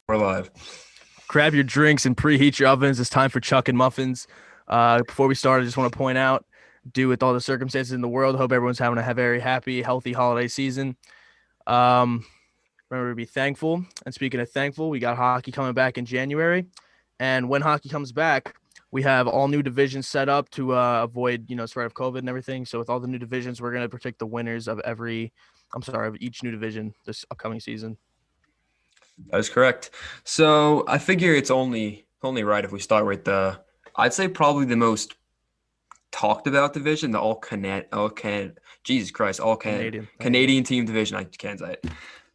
We're live. Grab your drinks and preheat your ovens. It's time for Chuckin Muffins. Before we start, I just want to point out, due with all the circumstances in the world, hope everyone's having a very happy, healthy holiday season. Um, Remember to be thankful. And speaking of thankful, we got hockey coming back in January. And when hockey comes back, we have all new divisions set up to avoid, spread of COVID and everything. So with all the new divisions, we're going to predict the winners of each new division this upcoming season. That is correct. So I figure it's only right if we start with I'd say probably the most talked about division, the Jesus Christ, Canadian. Thank you. Canadian team division. I can't say it.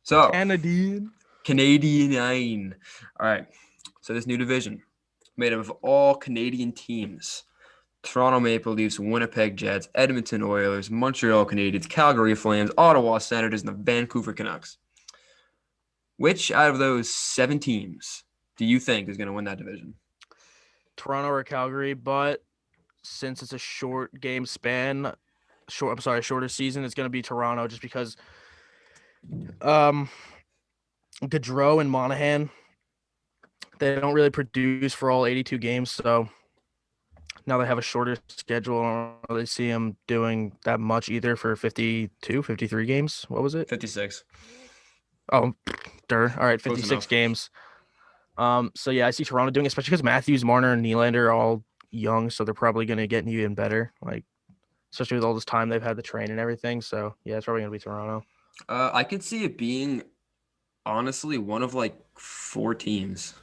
So Canadian. Canadian nine. All right. So this new division made up of all Canadian teams. Toronto Maple Leafs, Winnipeg Jets, Edmonton Oilers, Montreal Canadiens, Calgary Flames, Ottawa Senators, and the Vancouver Canucks. Which out of those 7 teams do you think is going to win that division? Toronto or Calgary, but since it's a short game span, shorter season, it's going to be Toronto just because um Gaudreau and Monahan, they don't really produce for all 82 games, so now they have a shorter schedule. I don't really see them doing that much either for 52, 53 games. What was it? 56. Oh, all right, Close 56 enough. games. So yeah, I see Toronto doing, especially because Matthews, Marner, and Nylander are all young, so they're probably going to get even better. Like, especially with all this time they've had to train and everything. So yeah, it's probably going to be Toronto. I could see it being honestly one of like 4 teams.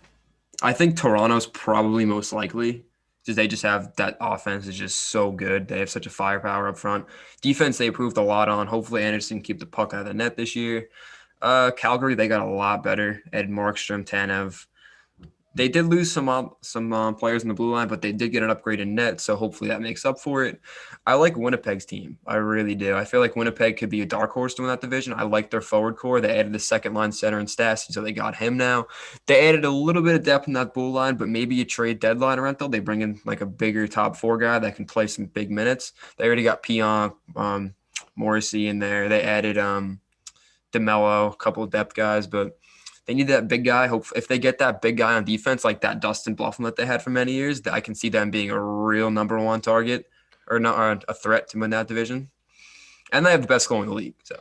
I think Toronto's probably most likely because they just have that offense is just so good. They have such a firepower up front. Defense, they improved a lot on. Hopefully, Anderson can keep the puck out of the net this year. Calgary, they got a lot better. Ed Markstrom, Tanev. They did lose some players in the blue line, but they did get an upgrade in net, so hopefully that makes up for it. I like Winnipeg's team. I really do. I feel like Winnipeg could be a dark horse to win that division. I like their forward core. They added the second line center in Stassi, so they got him now. They added a little bit of depth in that blue line, but maybe a trade deadline rental. They bring in like a bigger top four guy that can play some big minutes. They already got Pionk, Morrissey in there. They added DeMello, a couple of depth guys, but they need that big guy. Hope if they get that big guy on defense, like that Dustin Bluffman that they had for many years, I can see them being a real number one target or not or a threat to win that division. And they have the best goal in the league. So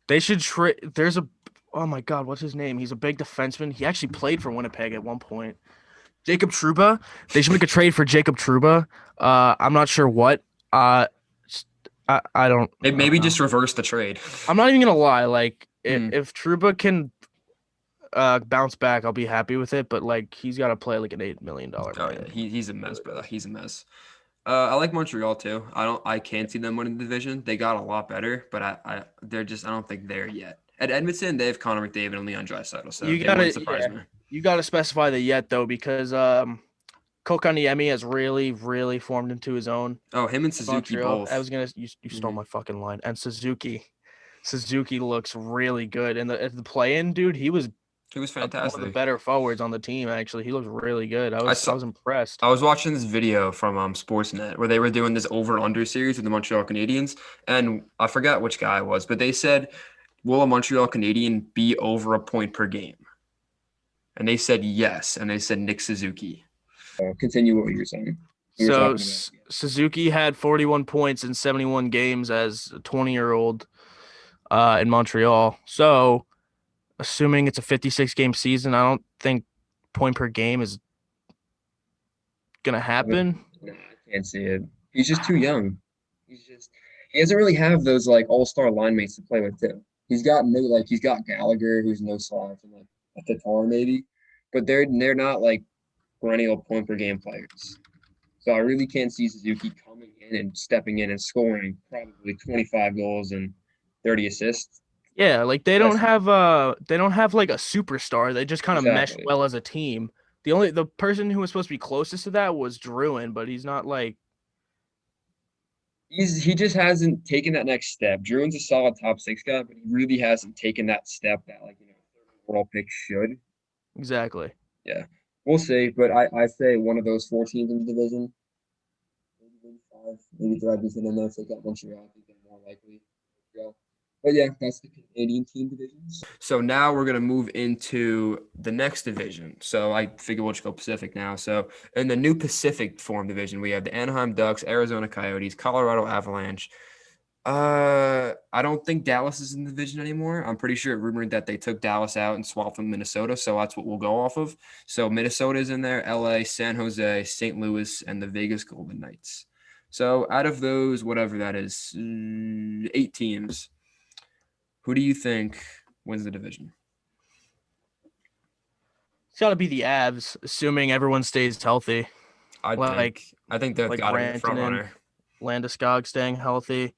They should trade. There's a Oh my God, what's his name? He's a big defenseman. He actually played for Winnipeg at one point. Jacob Truba. They should make a trade for Jacob Truba. I'm not sure what. Uh, I don't maybe know. just reverse the trade. I'm not even gonna lie. Like, Hmm. if Truba can bounce back, I'll be happy with it. But like, he's got to play like an $8 million Oh yeah, man. he's a mess, Really brother. does. He's a mess. I like Montreal too. I can't see them winning the division. They got a lot better, but I don't think they're yet. At Edmonton, they have Connor McDavid and Leon Draisaitl, so You they wouldn't gotta, surprise yeah, me. you gotta specify the yet though, because Kokaniemi has really, really formed into his own Oh, him and in Suzuki Montreal. I both. was gonna, you stole Hmm. my fucking line. And Suzuki looks really good. And the play-in, dude, he was He was one of the fantastic. better forwards on the team. Actually, he looked really good. I I was I saw. was impressed. I was watching this video from Sportsnet where they were doing this over under series with the Montreal Canadiens, and I forgot which guy it was, but they said, "Will a Montreal Canadian be over a point per game?" And they said yes, and they said Nick Suzuki. Continue what you were saying. We were So talking about. Suzuki had 41 points in 71 games as a 20-year-old in Montreal. So assuming it's a 56 game season, I don't think point per game is gonna happen. No, I can't see it. He's just too young. He doesn't really have those like all-star line mates to play with too. He's got Gallagher who's no slouch and like a Tatar maybe, but they're not like perennial point per game players. So I really can't see Suzuki coming in and stepping in and scoring probably 25 goals and 30 assists. Yeah, like That's they don't have like a superstar. They just kind of mesh exactly. well as a team. The person who was supposed to be closest to that was Druin, but he's not like He just hasn't taken that next step. Druin's a solid top six guy, but he really hasn't taken that step that like third overall pick should. exactly. Yeah, we'll see. But I say one of those 4 teams in the division, maybe five, maybe throw Edmonton in there, take out Montreal. I think they're more likely. Montreal. But yeah, that's the Canadian team divisions. So now we're gonna move into the next division. So I figure we'll just go Pacific now. So in the new Pacific form division, we have the Anaheim Ducks, Arizona Coyotes, Colorado Avalanche. I don't think Dallas is in the division anymore. I'm pretty sure rumored that they took Dallas out and swapped them Minnesota, so that's what we'll go off of. So Minnesota is in there, LA, San Jose, St. Louis, and the Vegas Golden Knights. So out of those, whatever that is, 8 teams. Who do you think wins the division? It's got to be the Avs, assuming everyone stays healthy. I Like think I think they've like got to be the front Rantanen, runner. Landeskog staying healthy.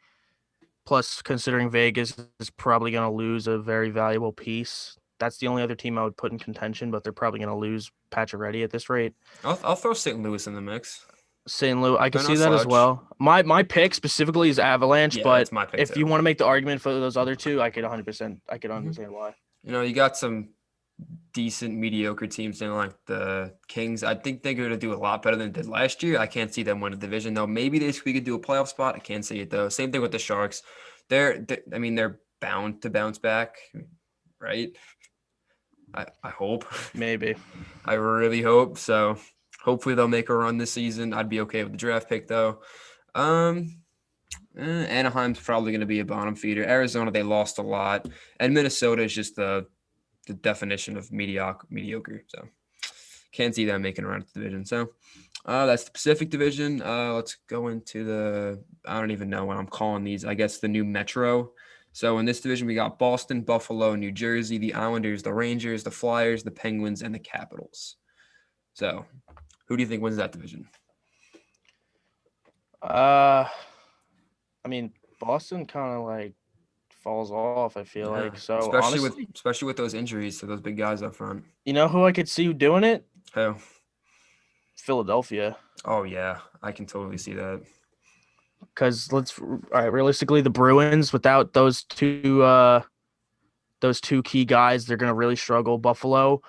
Plus, considering Vegas is probably going to lose a very valuable piece, that's the only other team I would put in contention. But they're probably going to lose Pacioretty at this rate. I'll throw St. Louis in the mix. St. Louis, I can They're no see that as slouch. well. My pick specifically is Avalanche, Yeah, but that's my pick if you too. want to make the argument for those other two, I could 100%. I could Mhm. understand why. You got some decent mediocre teams in like the Kings. I think they're going to do a lot better than they did last year. I can't see them win a division though. Maybe this we could do a playoff spot. I can't see it though. Same thing with the Sharks. I mean, they're bound to bounce back, right? I hope. Maybe. I really hope so. Hopefully they'll make a run this season. I'd be okay with the draft pick though. Um, Anaheim's probably going to be a bottom feeder. Arizona, they lost a lot, and Minnesota is just the definition of mediocre. So can't see them making a run at the division. So that's the Pacific Division. Let's go into I don't even know what I'm calling these. I guess the new Metro. So in this division, we got Boston, Buffalo, New Jersey, the Islanders, the Rangers, the Flyers, the Penguins, and the Capitals. So who do you think wins that division? Uh, I mean, Boston kind of like falls off. I feel Yeah, like so. especially with those injuries to those big guys up front. You know who I could see doing it? Oh, Philadelphia. oh yeah, I can totally see that. Because all right, realistically, the Bruins without those two key guys, they're gonna really struggle. Buffalo.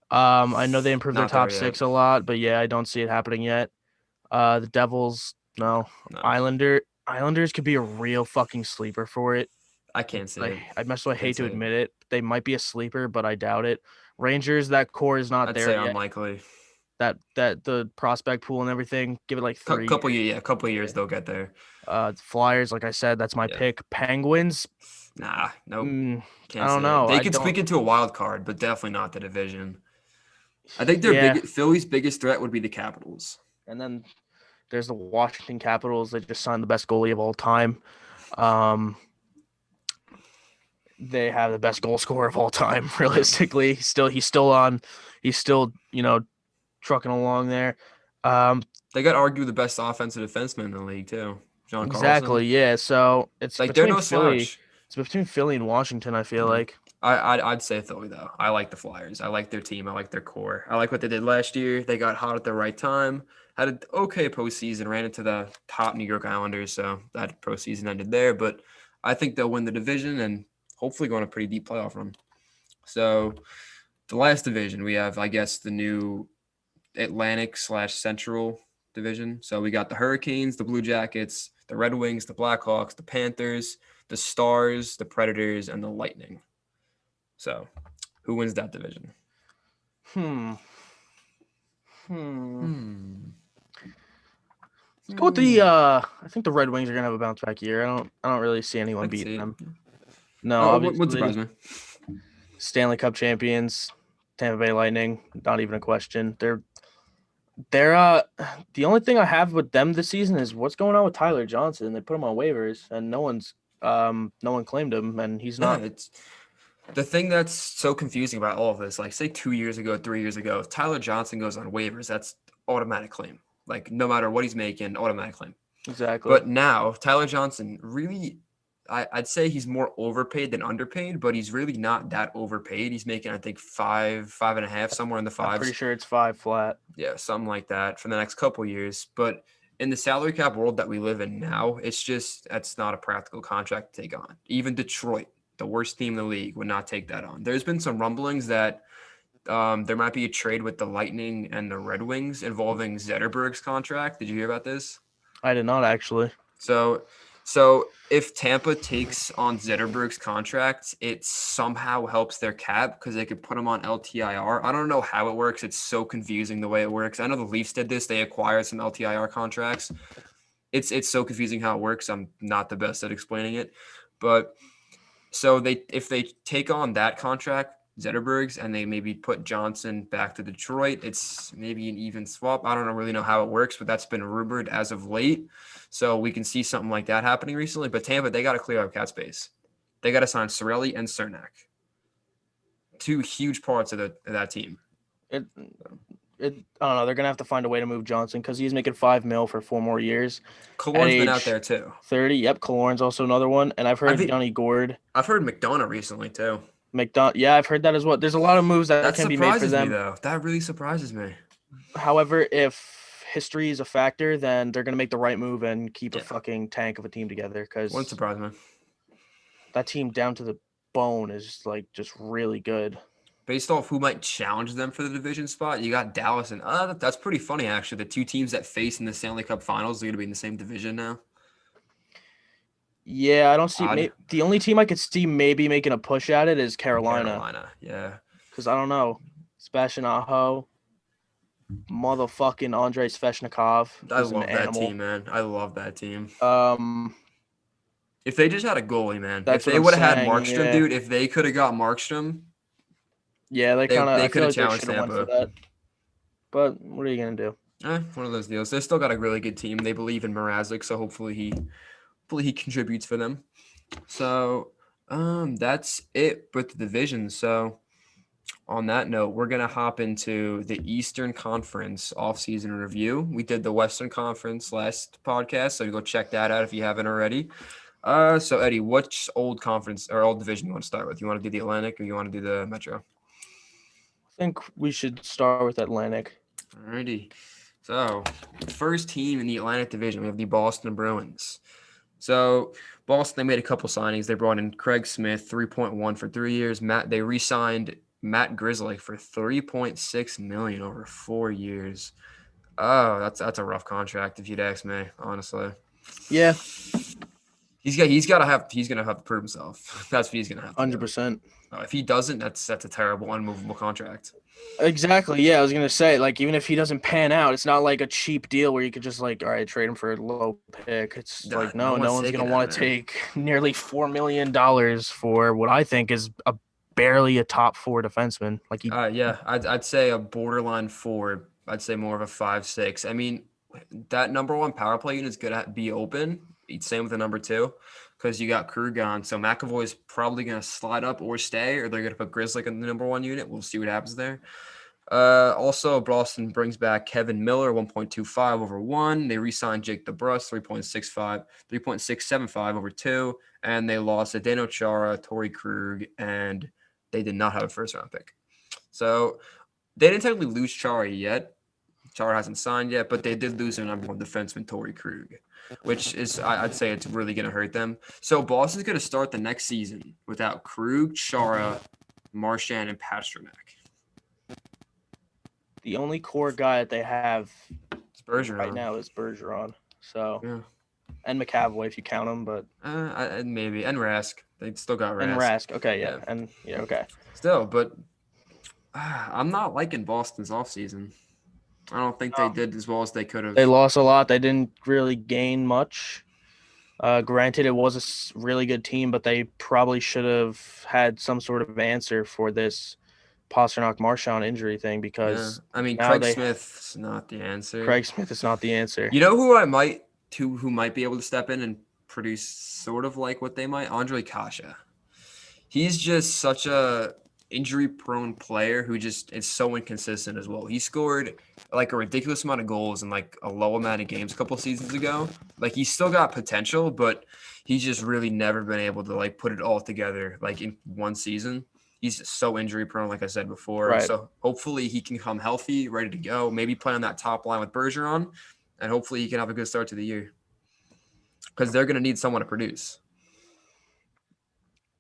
I know they improved their Not there top yet. six a lot, but yeah, I don't see it happening yet. The Devils, no. No, Islanders could be a real fucking sleeper for it. I can't see it. I must Can't hate to see it. admit it. They might be a sleeper, but I doubt it. Rangers, that core is not I'd there say yet. unlikely. That the prospect pool and everything, give it like 3 years. Couple Yeah. years they'll get there. Flyers, like I said, that's my Yeah. pick. Penguins, Nah, nope. I Can't see don't it. know. They I could don't. squeak into a wild card, but definitely not the division. I think Yeah, Philly's biggest threat would be the Capitals. and then there's the Washington Capitals. They just signed the best goalie of all time. Um, they have the best goal scorer of all time. Realistically, he's still trucking along there. Um, They got arguably the best offensive defenseman in the league too, John Carlson. exactly. Yeah. So Like they're no slouch. It's between Philly and Washington. I feel Mhm. like. I'd say Philly though. I like the Flyers. I like their team. I like their core. I like what they did last year. They got hot at the right time. Had an okay postseason. Ran into the top New York Islanders, so that postseason ended there. But I think they'll win the division and hopefully go on a pretty deep playoff run. So the last division we have, I guess, the new Atlantic/Central division. So we got the Hurricanes, the Blue Jackets, the Red Wings, the Blackhawks, the Panthers, the Stars, the Predators, and the Lightning. So, who wins that division? Hmm. Hmm. Let's go with the. I think the Red Wings are gonna have a bounce back year. I don't really see anyone I'd beating see. them. No, Oh, wouldn't obviously surprise me. Stanley Cup champions, Tampa Bay Lightning. Not even a question. They're the only thing I have with them this season is what's going on with Tyler Johnson. They put him on waivers and no one claimed him and he's Yeah, not it's the thing that's so confusing about all of this. Like, say 2 years ago, 3 years ago, if Tyler Johnson goes on waivers, that's automatic claim. Like, no matter what he's making, automatic claim. exactly. But now, Tyler Johnson really, I'd say he's more overpaid than underpaid, but he's really not that overpaid. He's making, I think, five and a half, somewhere in the I'm pretty fives. sure it's 5 flat. Yeah, something like that for the next couple years. But in the salary cap world that we live in now, that's not a practical contract to take on. Even Detroit, the worst team in the league, would not take that on. There's been some rumblings that there might be a trade with the Lightning and the Red Wings involving Zetterberg's contract. Did you hear about this? I did not actually. So So if Tampa takes on Zetterberg's contract, it somehow helps their cap because they could put him on LTIR. I don't know how it works. It's so confusing the way it works. I know the Leafs did this. They acquired some LTIR contracts. It's so confusing how it works. I'm not the best at explaining it. But so if they take on that contract, Zetterberg's, and they maybe put Johnson back to Detroit, it's maybe an even swap. I don't really know how it works, but that's been rumored as of late. So we can see something like that happening recently. But Tampa, they got to clear up cap space. They got to sign Sorelli and Cernak. Two huge parts of that team. It, I don't know. They're gonna have to find a way to move Johnson because he's making $5 million for 4 more years. At Killorn's been out age there too. 30, yep. Killorn's also another one, and I've heard Yanni Gourde. I've heard McDonough recently too. Yeah, I've heard that as well. There's a lot of moves that can be made for surprises them. me though. That really surprises me. However, if history is a factor, then they're gonna make the right move and keep a fucking tank of a team together. Because wouldn't surprise me. That team down to the bone is just really good. Based off who might challenge them for the division spot, you got Dallas and that's pretty funny actually. The two teams that face in the Stanley Cup Finals are going to be in the same division now. Yeah, I don't see. The only team I could see maybe making a push at it is Carolina. Yeah. Because I don't know, Sebastian Aho, motherfucking Andrei Svechnikov. I love that team, man. I love that team. If they just had a goalie, man. If they would have had Markstrom, dude. If they could have got Markstrom. Yeah, they could have challenged Tampa. That. But what are you gonna do? One of those deals. They still got a really good team. They believe in Mrazek, so hopefully he contributes for them. So that's it with the division. So on that note, we're gonna hop into the Eastern Conference offseason review. We did the Western Conference last podcast, so you go check that out if you haven't already. So Eddie, which old conference or old division you want to start with? You want to do the Atlantic or you want to do the Metro? I think we should start with Atlantic. Alrighty. So, first team in the Atlantic Division, we have the Boston Bruins. So, Boston, they made a couple signings. They brought in Craig Smith, 3.1 for 3 years. They re-signed Matt Grizzly for $3.6 million over 4 years. Oh, that's a rough contract if you'd ask me, honestly. Yeah. He's gonna have to prove himself. That's what he's gonna have to 100%. If he doesn't, that's a terrible, unmovable contract. Exactly. Yeah, I was gonna say, even if he doesn't pan out, it's not like a cheap deal where you could just all right, trade him for a low pick. It's no one's gonna want to take nearly $4 million for what I think is barely a top 4 defenseman. I'd say a borderline 4. I'd say more of a 5-6. I mean, that number 1 power play unit is gonna be open. Same with the number 2. Because you got Krug on. So McAvoy's probably going to slide up or stay, or they're going to put Grizzly in the number 1 unit. We'll see what happens there. Also, Boston brings back Kevin Miller, 1.25 over 1. They re-signed Jake DeBrusk, 3.675 over 2. And they lost Zdeno Chara, Torrey Krug, and they did not have a first-round pick. So they didn't technically lose Chara yet. Chara hasn't signed yet, but they did lose their number 1 defenseman, Torrey Krug, which is, I'd say it's really going to hurt them. So Boston's going to start the next season without Krug, Chara, Marchand, and Pastrnak. The only core guy that they have right now is Bergeron. So, yeah. And McAvoy if you count him, but maybe, and Rask. They still got Rask. And Rask, okay, yeah. And okay. Still, but I'm not liking Boston's offseason. I don't think they did as well as they could have. They lost a lot. They didn't really gain much. Granted, it was a really good team, but they probably should have had some sort of answer for this Pastrnak-Marchand injury thing because Craig Smith's not the answer. Craig Smith is not the answer. You know who might be able to step in and produce sort of like what they might? Ondrej Kase. He's just such a injury-prone player who just is so inconsistent as well. He scored a ridiculous amount of goals in a low amount of games a couple seasons ago. He's still got potential, but he's just really never been able to put it all together in one season. He's just so injury-prone, like I said before. Right. So hopefully he can come healthy, ready to go, maybe play on that top line with Bergeron, and hopefully he can have a good start to the year because they're going to need someone to produce.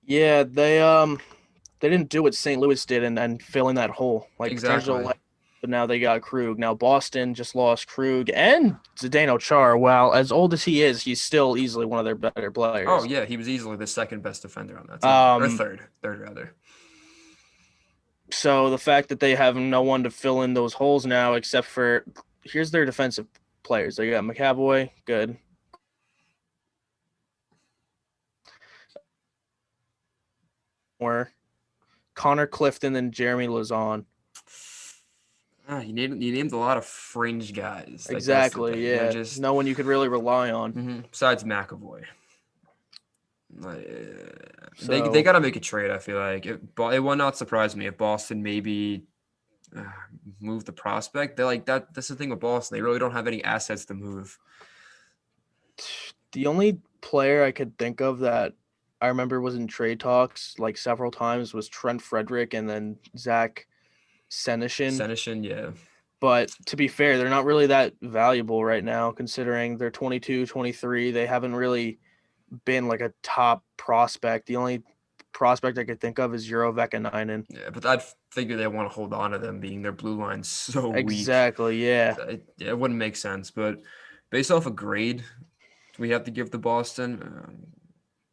Yeah, they didn't do what St. Louis did and fill in that hole. Exactly. but now they got Krug. Now Boston just lost Krug and Zdeno Char. While as old as he is, he's still easily one of their better Oh players. yeah, he was easily the second best defender on that team, or Um, third rather. so the fact that they have no one to fill in those holes now, except for here's their defensive players. They got McAvoy, good. Or Connor Clifton and Jeremy Lazon. You named a lot of fringe guys. Like that's the Exactly, thing. They're yeah. just No one you could really rely on. besides McAvoy. Like, they So got to make a trade. I feel like it would not surprise me if Boston maybe uh, move the prospect. They're like that. That's the thing with Boston. They really don't have any assets to move. the only player I could think of that I remember was in trade talks like several times was Trent Frederick and then Zach Senyshyn. Senishin, yeah. But to be fair, they're not really that valuable right now considering they're 22, 23. They haven't really been like a top prospect. The only prospect I could think of is Euro Vekanainen. Yeah, but I'd figure they want to hold on to them being their blue line so weak. Exactly, yeah. It wouldn't make sense. But based off a grade, we have to give the Boston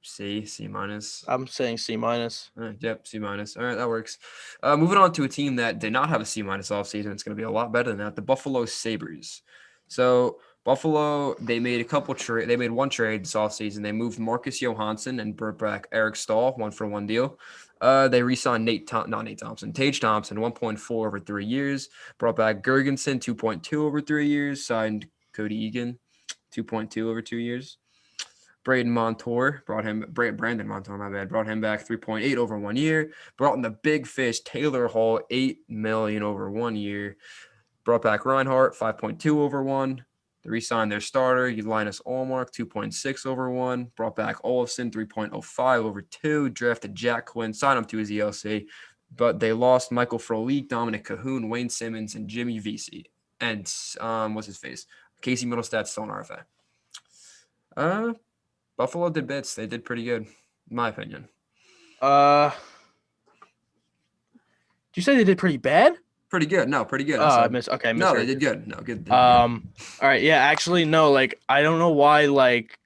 C minus. I'm saying C minus. Yep, C minus. All right, that works. Moving on to a team that did not have a C minus offseason. It's going to be a lot better than that. The Buffalo Sabres. So Buffalo, they made a couple trade. They made one trade this offseason. They moved Marcus Johansson and brought back Eric Stahl, 1-for-1 deal. They re-signed Tage Thompson, 1.4 over 3 years. Brought back Gergensen, 2.2 over 3 years. Signed Cody Egan, 2.2 over 2 years. Brandon Montour, brought him back 3.8 over 1 year. Brought in the big fish, Taylor Hall, $8 million over 1 year. Brought back Reinhart, 5.2 over 1. They re-signed their starter, Linus Allmark, 2.6 over 1. Brought back Olofsson, 3.05 over 2. Drafted Jack Quinn, signed him to his ELC. But they lost Michael Frolik, Dominic Cahoon, Wayne Simmons, and Jimmy Vesey. And what's his face? Casey Middlestad's still in RFA. Buffalo did bits. They did pretty good, in my opinion. Did you say they did pretty bad? Pretty good. No, pretty good. I missed. Okay, No, they did good. No, good. All right, yeah. Actually, no. Like, I don't know why. Like,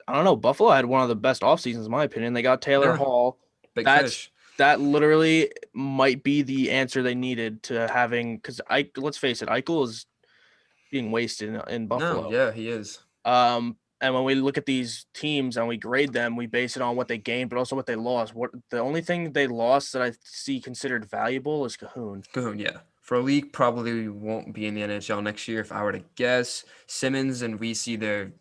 I don't know. Buffalo had one of the best off seasons, in my opinion. They got Taylor Yeah. Hall. Big fish. That literally might be the answer they needed to having because let's face it, Eichel is being wasted in Buffalo. No, yeah, he is. And when we look at these teams and we grade them, we base it on what they gained, but also what they lost. What the only thing they lost that I see considered valuable is Cahoon. Cahoon, yeah. Frolik probably won't be in the NHL next year if I were to guess. Simmons and we see their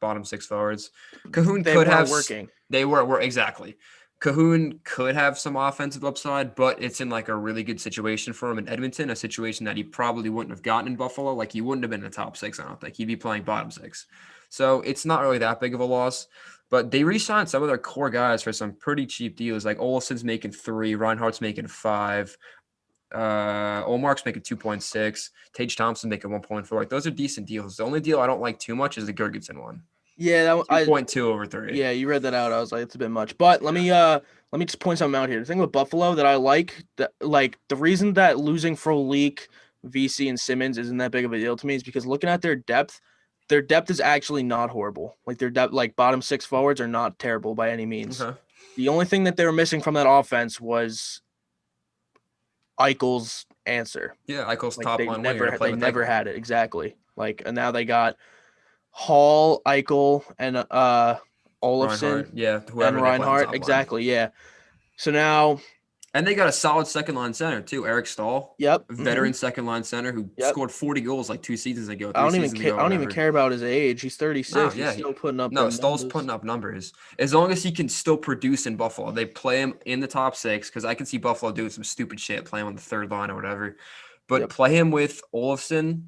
bottom 6 forwards. Cahoon They could weren't have working. They were exactly. Cahoon could have some offensive upside, but it's in like a really good situation for him in Edmonton, a situation that he probably wouldn't have gotten in Buffalo. Like he wouldn't have been in the top 6, I don't think. He'd be playing bottom 6. So it's not really that big of a loss. But they re-signed some of their core guys for some pretty cheap deals. Like Olson's making 3, Reinhardt's making 5, Olmark's making 2.6, Tage Thompson making 1.4. Like those are decent deals. The only deal I don't like too much is the Gergensen one. Yeah, 2.2 over 3. Yeah, you read that out. I was like, it's a bit much. But let me just point something out here. The thing with Buffalo that I like, the reason that losing Frolik, VC, and Simmons isn't that big of a deal to me is because looking at their depth is actually not horrible. Like their depth, like bottom 6 forwards are not terrible by any means. Okay. The only thing that they were missing from that offense was Eichel's answer. Yeah, Eichel's Like top they line never, winger. they never had it exactly. Like, and now they got Hall, Eichel, and Olofsson, Reinhardt, yeah, whoever and they play on Reinhardt. top Exactly, yeah. So now, and they got a solid second line center too, Eric Stahl. yep, Veteran second line center who Yep. scored 40 goals like 2 seasons ago, I 3 don't even seasons care. ago. I don't even care about his age. He's 36. No, He's yeah, still putting up. No, them Stahl's numbers. putting up numbers as long as he can still produce in Buffalo. They play him in the top 6 because I can see Buffalo doing some stupid shit, playing on the third line or whatever. But Yep. play him with Olofsson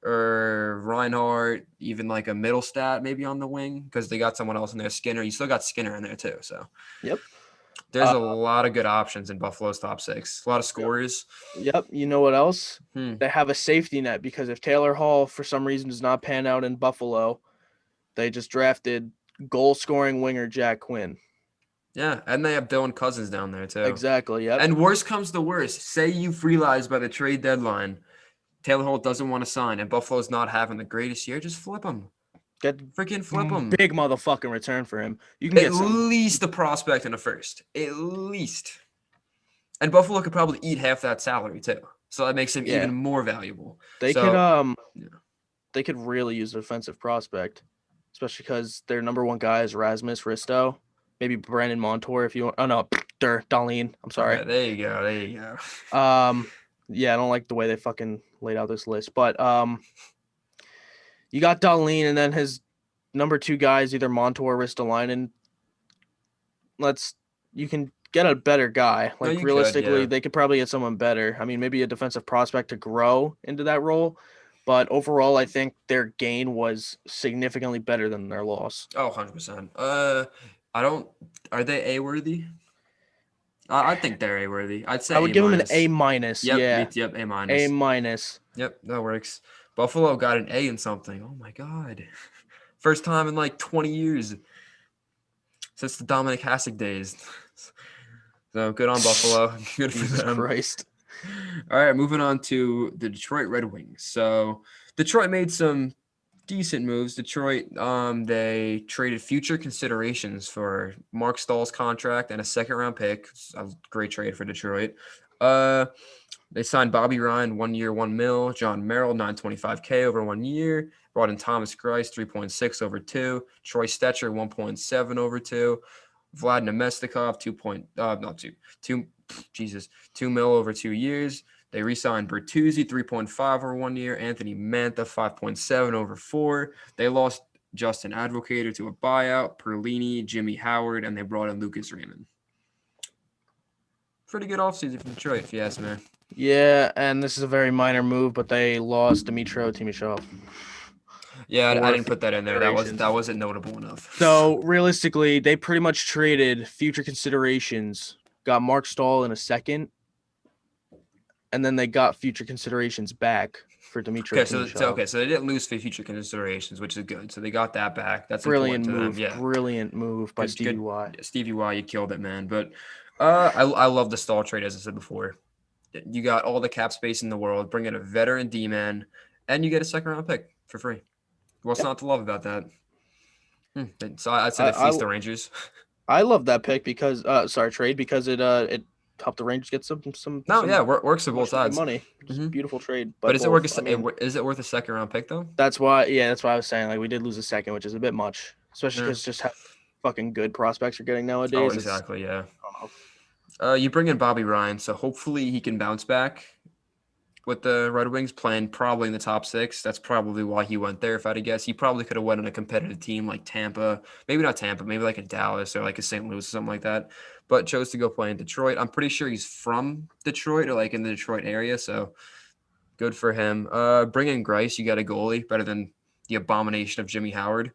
or Reinhardt, even like a middle stat maybe on the wing because they got someone else in there. Skinner, you still got Skinner in there too. So Yep. there's a lot of good options in Buffalo's top 6. A lot of scorers. Yep. You know what else? Hmm. They have a safety net because if Taylor Hall for some reason does not pan out in Buffalo, they just drafted goal scoring winger Jack Quinn. Yeah, and they have Dylan Cousins down there too. Exactly. Yep. And worst comes to worst, say you've realized by the trade deadline Taylor Holt doesn't want to sign and Buffalo's not having the greatest year, just flip him. Get Freaking flip him. big motherfucking return for him. You can At get some. least a prospect in a first. At least. And Buffalo could probably eat half that salary too. So that makes him Yeah. even more valuable. They could So yeah. they could really use a defensive prospect, especially because their number one guy is Rasmus Risto. Maybe Brandon Montour if you want. Oh no, Darlene. I'm sorry. Okay, there you go. There you go. Yeah, I don't like the way they fucking laid out this list, but you got Darlene, and then his number two guys either Montour or Ristolainen. You can get a better guy. No, Like you could, realistically, yeah. they could probably get someone better. I mean, maybe a defensive prospect to grow into that role. But overall, I think their gain was significantly better than their loss. Oh, 100%. I don't. Are they A worthy? I think they're A worthy. I'd I say would A give them an minus. A minus. Yep, Yeah, yep, A A minus. minus. Yep, that works. Buffalo got an A in something. Oh my god. First time in like 20 years since the Dominic Hasek days. So good on Buffalo. Good for Jesus them. Christ. All right, moving on to the Detroit Red Wings. So Detroit made some decent moves. Detroit, they traded future considerations for Mark Stahl's contract and a second round pick. It's a great trade for Detroit. They signed Bobby Ryan 1 year, 1 mil. John Merrill 925K over 1 year. Brought in Thomas Greiss 3.6 over 2. Troy Stetcher 1.7 over 2. Vlad Nemestikov 2 mil over 2 years. They re-signed Bertuzzi 3.5 over 1 year. Anthony Mantha 5.7 over 4. They lost Justin Advocator to a buyout. Perlini, Jimmy Howard, and they brought in Lucas Raymond. Pretty good offseason for Detroit, if you ask me. Yeah, and this is a very minor move, but they lost Dmytro Timashov. Yeah, I for didn't put that in there. That considerations. wasn't notable enough. So realistically, they pretty much traded future considerations. Got Mark Stahl in a second, and then they got future considerations back for Dmytro Timashov. So they didn't lose for future considerations, which is good. So they got that back. That's Brilliant important to move. them. Yeah, Brilliant move by Stevie good. Y. Stevie Y, you killed it, man. But I love the Stahl trade, as I said before. You got all the cap space in the world. Bring in a veteran D-man, and you get a second round pick for free. What's not to love about that? So I'd say they fleeced the Rangers. I love that pick because trade because it helped the Rangers get some works for both sides. Money. It's a beautiful trade. But is it worth a second round pick though? That's why I was saying like we did lose a second, which is a bit much, especially because just how fucking good prospects are getting nowadays. Oh, exactly. Yeah. You bring in Bobby Ryan, so hopefully he can bounce back with the Red Wings, playing probably in the top 6. That's probably why he went there, if I had to guess. He probably could have went on a competitive team like Tampa. Maybe not Tampa, maybe like a Dallas or like a St. Louis or something like that. But chose to go play in Detroit. I'm pretty sure he's from Detroit or like in the Detroit area, so good for him. Bring in Greiss, you got a goalie, better than the abomination of Jimmy Howard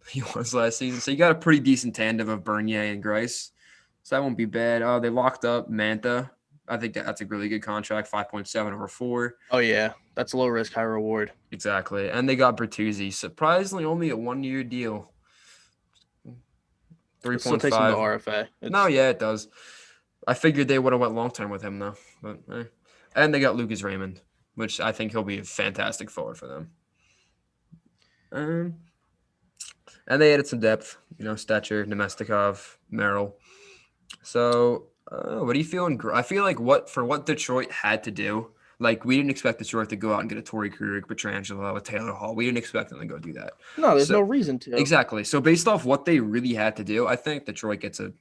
he was last season. So you got a pretty decent tandem of Bernier and Greiss. So that won't be bad. They locked up Mantha. I think that's a really good contract, 5.7 over 4. Oh, yeah. That's low risk, high reward. Exactly. And they got Bertuzzi. Surprisingly, only a 1-year deal. 3.5. Still takes him to RFA. No, yeah, it does. I figured they would have went long-term with him, though. But And they got Lucas Raymond, which I think he'll be a fantastic forward for them. And they added some depth. Stetcher, Nemestikov, Merrill. So what do you feel? I feel like what Detroit had to do, like we didn't expect Detroit to go out and get a Torrey Krug, Pietrangelo, a Taylor Hall. We didn't expect them to go do that. No, there's no reason to. Exactly. So based off what they really had to do, I think Detroit gets a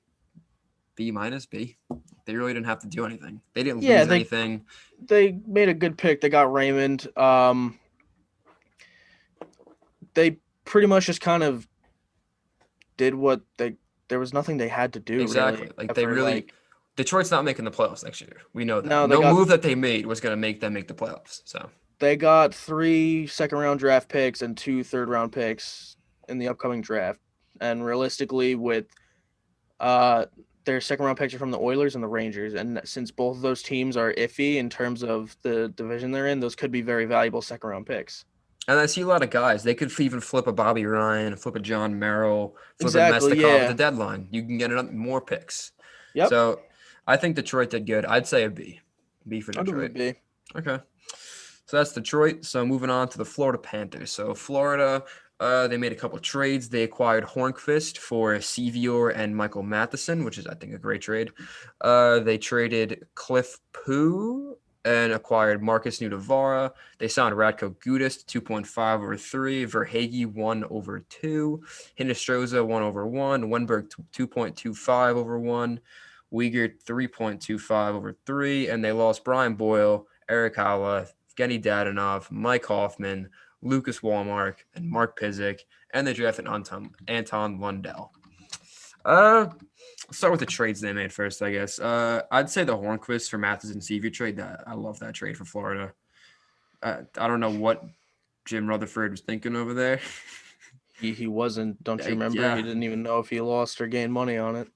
B minus B. They really didn't have to do anything. They didn't lose anything. They made a good pick. They got Raymond. They pretty much just kind of did what there was nothing they had to do. Exactly. Really, Detroit's not making the playoffs next year. We know that. No move that they made was going to make them make the playoffs. So they got 3 second-round draft picks and 2 third-round picks in the upcoming draft. And realistically, with their second-round picks are from the Oilers and the Rangers. And since both of those teams are iffy in terms of the division they're in, those could be very valuable second-round picks. And I see a lot of guys. They could even flip a Bobby Ryan, flip a John Merrill, flip a Exactly. Mestikov at the Yeah. deadline. You can get more picks. Yep. So I think Detroit did good. I'd say a B. B for I'll give him a Detroit. B. Okay. So that's Detroit. So moving on to the Florida Panthers. So Florida, they made a couple trades. They acquired Hornqvist for Sevior and Michael Matheson, which is I think a great trade. They traded Cliff Poo and acquired Marcus Nudavara. They signed Radko Gudas 2.5 over 3, Verhage 1 over 2, Hinestroza 1 over 1, Wenberg 2.25 over 1, Uyghur 3.25 over 3, and they lost Brian Boyle, Eric Halla, Evgeny Dadonov, Mike Hoffman, Lucas Walmark, and Mark Pizik, and they drafted Anton Lundell. Let's start with the trades they made first, I guess. I'd say the Hornqvist for Matheson Sevier trade. That I love that trade for Florida. I don't know what Jim Rutherford was thinking over there. He wasn't. Don't you remember? Yeah, He didn't even know if he lost or gained money on it.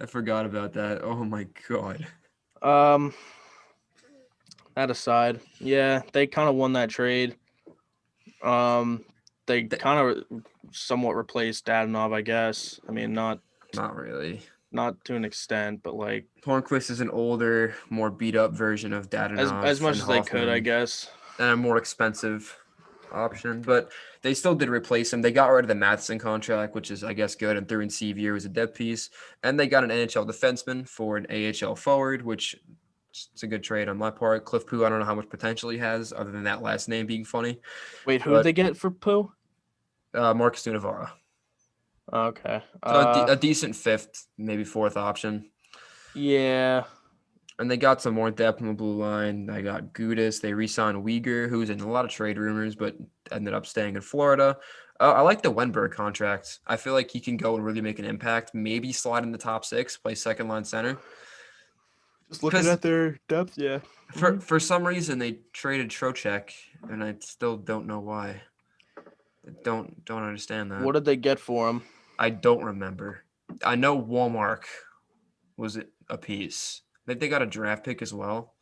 I forgot about that. Oh my god. Um, that aside, yeah, they kind of won that trade. They kind of somewhat replaced Dadonov, I guess. I mean, Not really. not to an extent, but like Hornqvist is an older, more beat up version of as Dadonov much and as they could, I Hoffman, guess. and a more expensive option. But they still did replace him. They got rid of the Matheson contract, which is, I guess, good, and threw in Sevier as a depth piece. And they got an NHL defenseman for an AHL forward, which it's a good trade on my part. Cliff Poo, I don't know how much potential he has, other than that last name being funny. Wait, who did But they get for Pooh? Marcus Nunavara. Okay. So a decent fifth, maybe fourth option. Yeah. And they got some more depth on the blue line. They got Gudis. They re-signed Uyghur, who's in a lot of trade rumors, but ended up staying in Florida. I like the Wenberg contract. I feel like he can go and really make an impact. Maybe slide in the top 6, play second line center. Just looking Because at their depth, yeah. for some reason they traded Trocheck, and I still don't know why. I don't understand that. What did they get for him? I don't remember. I know Walmart was a piece. I think they got a draft pick as well.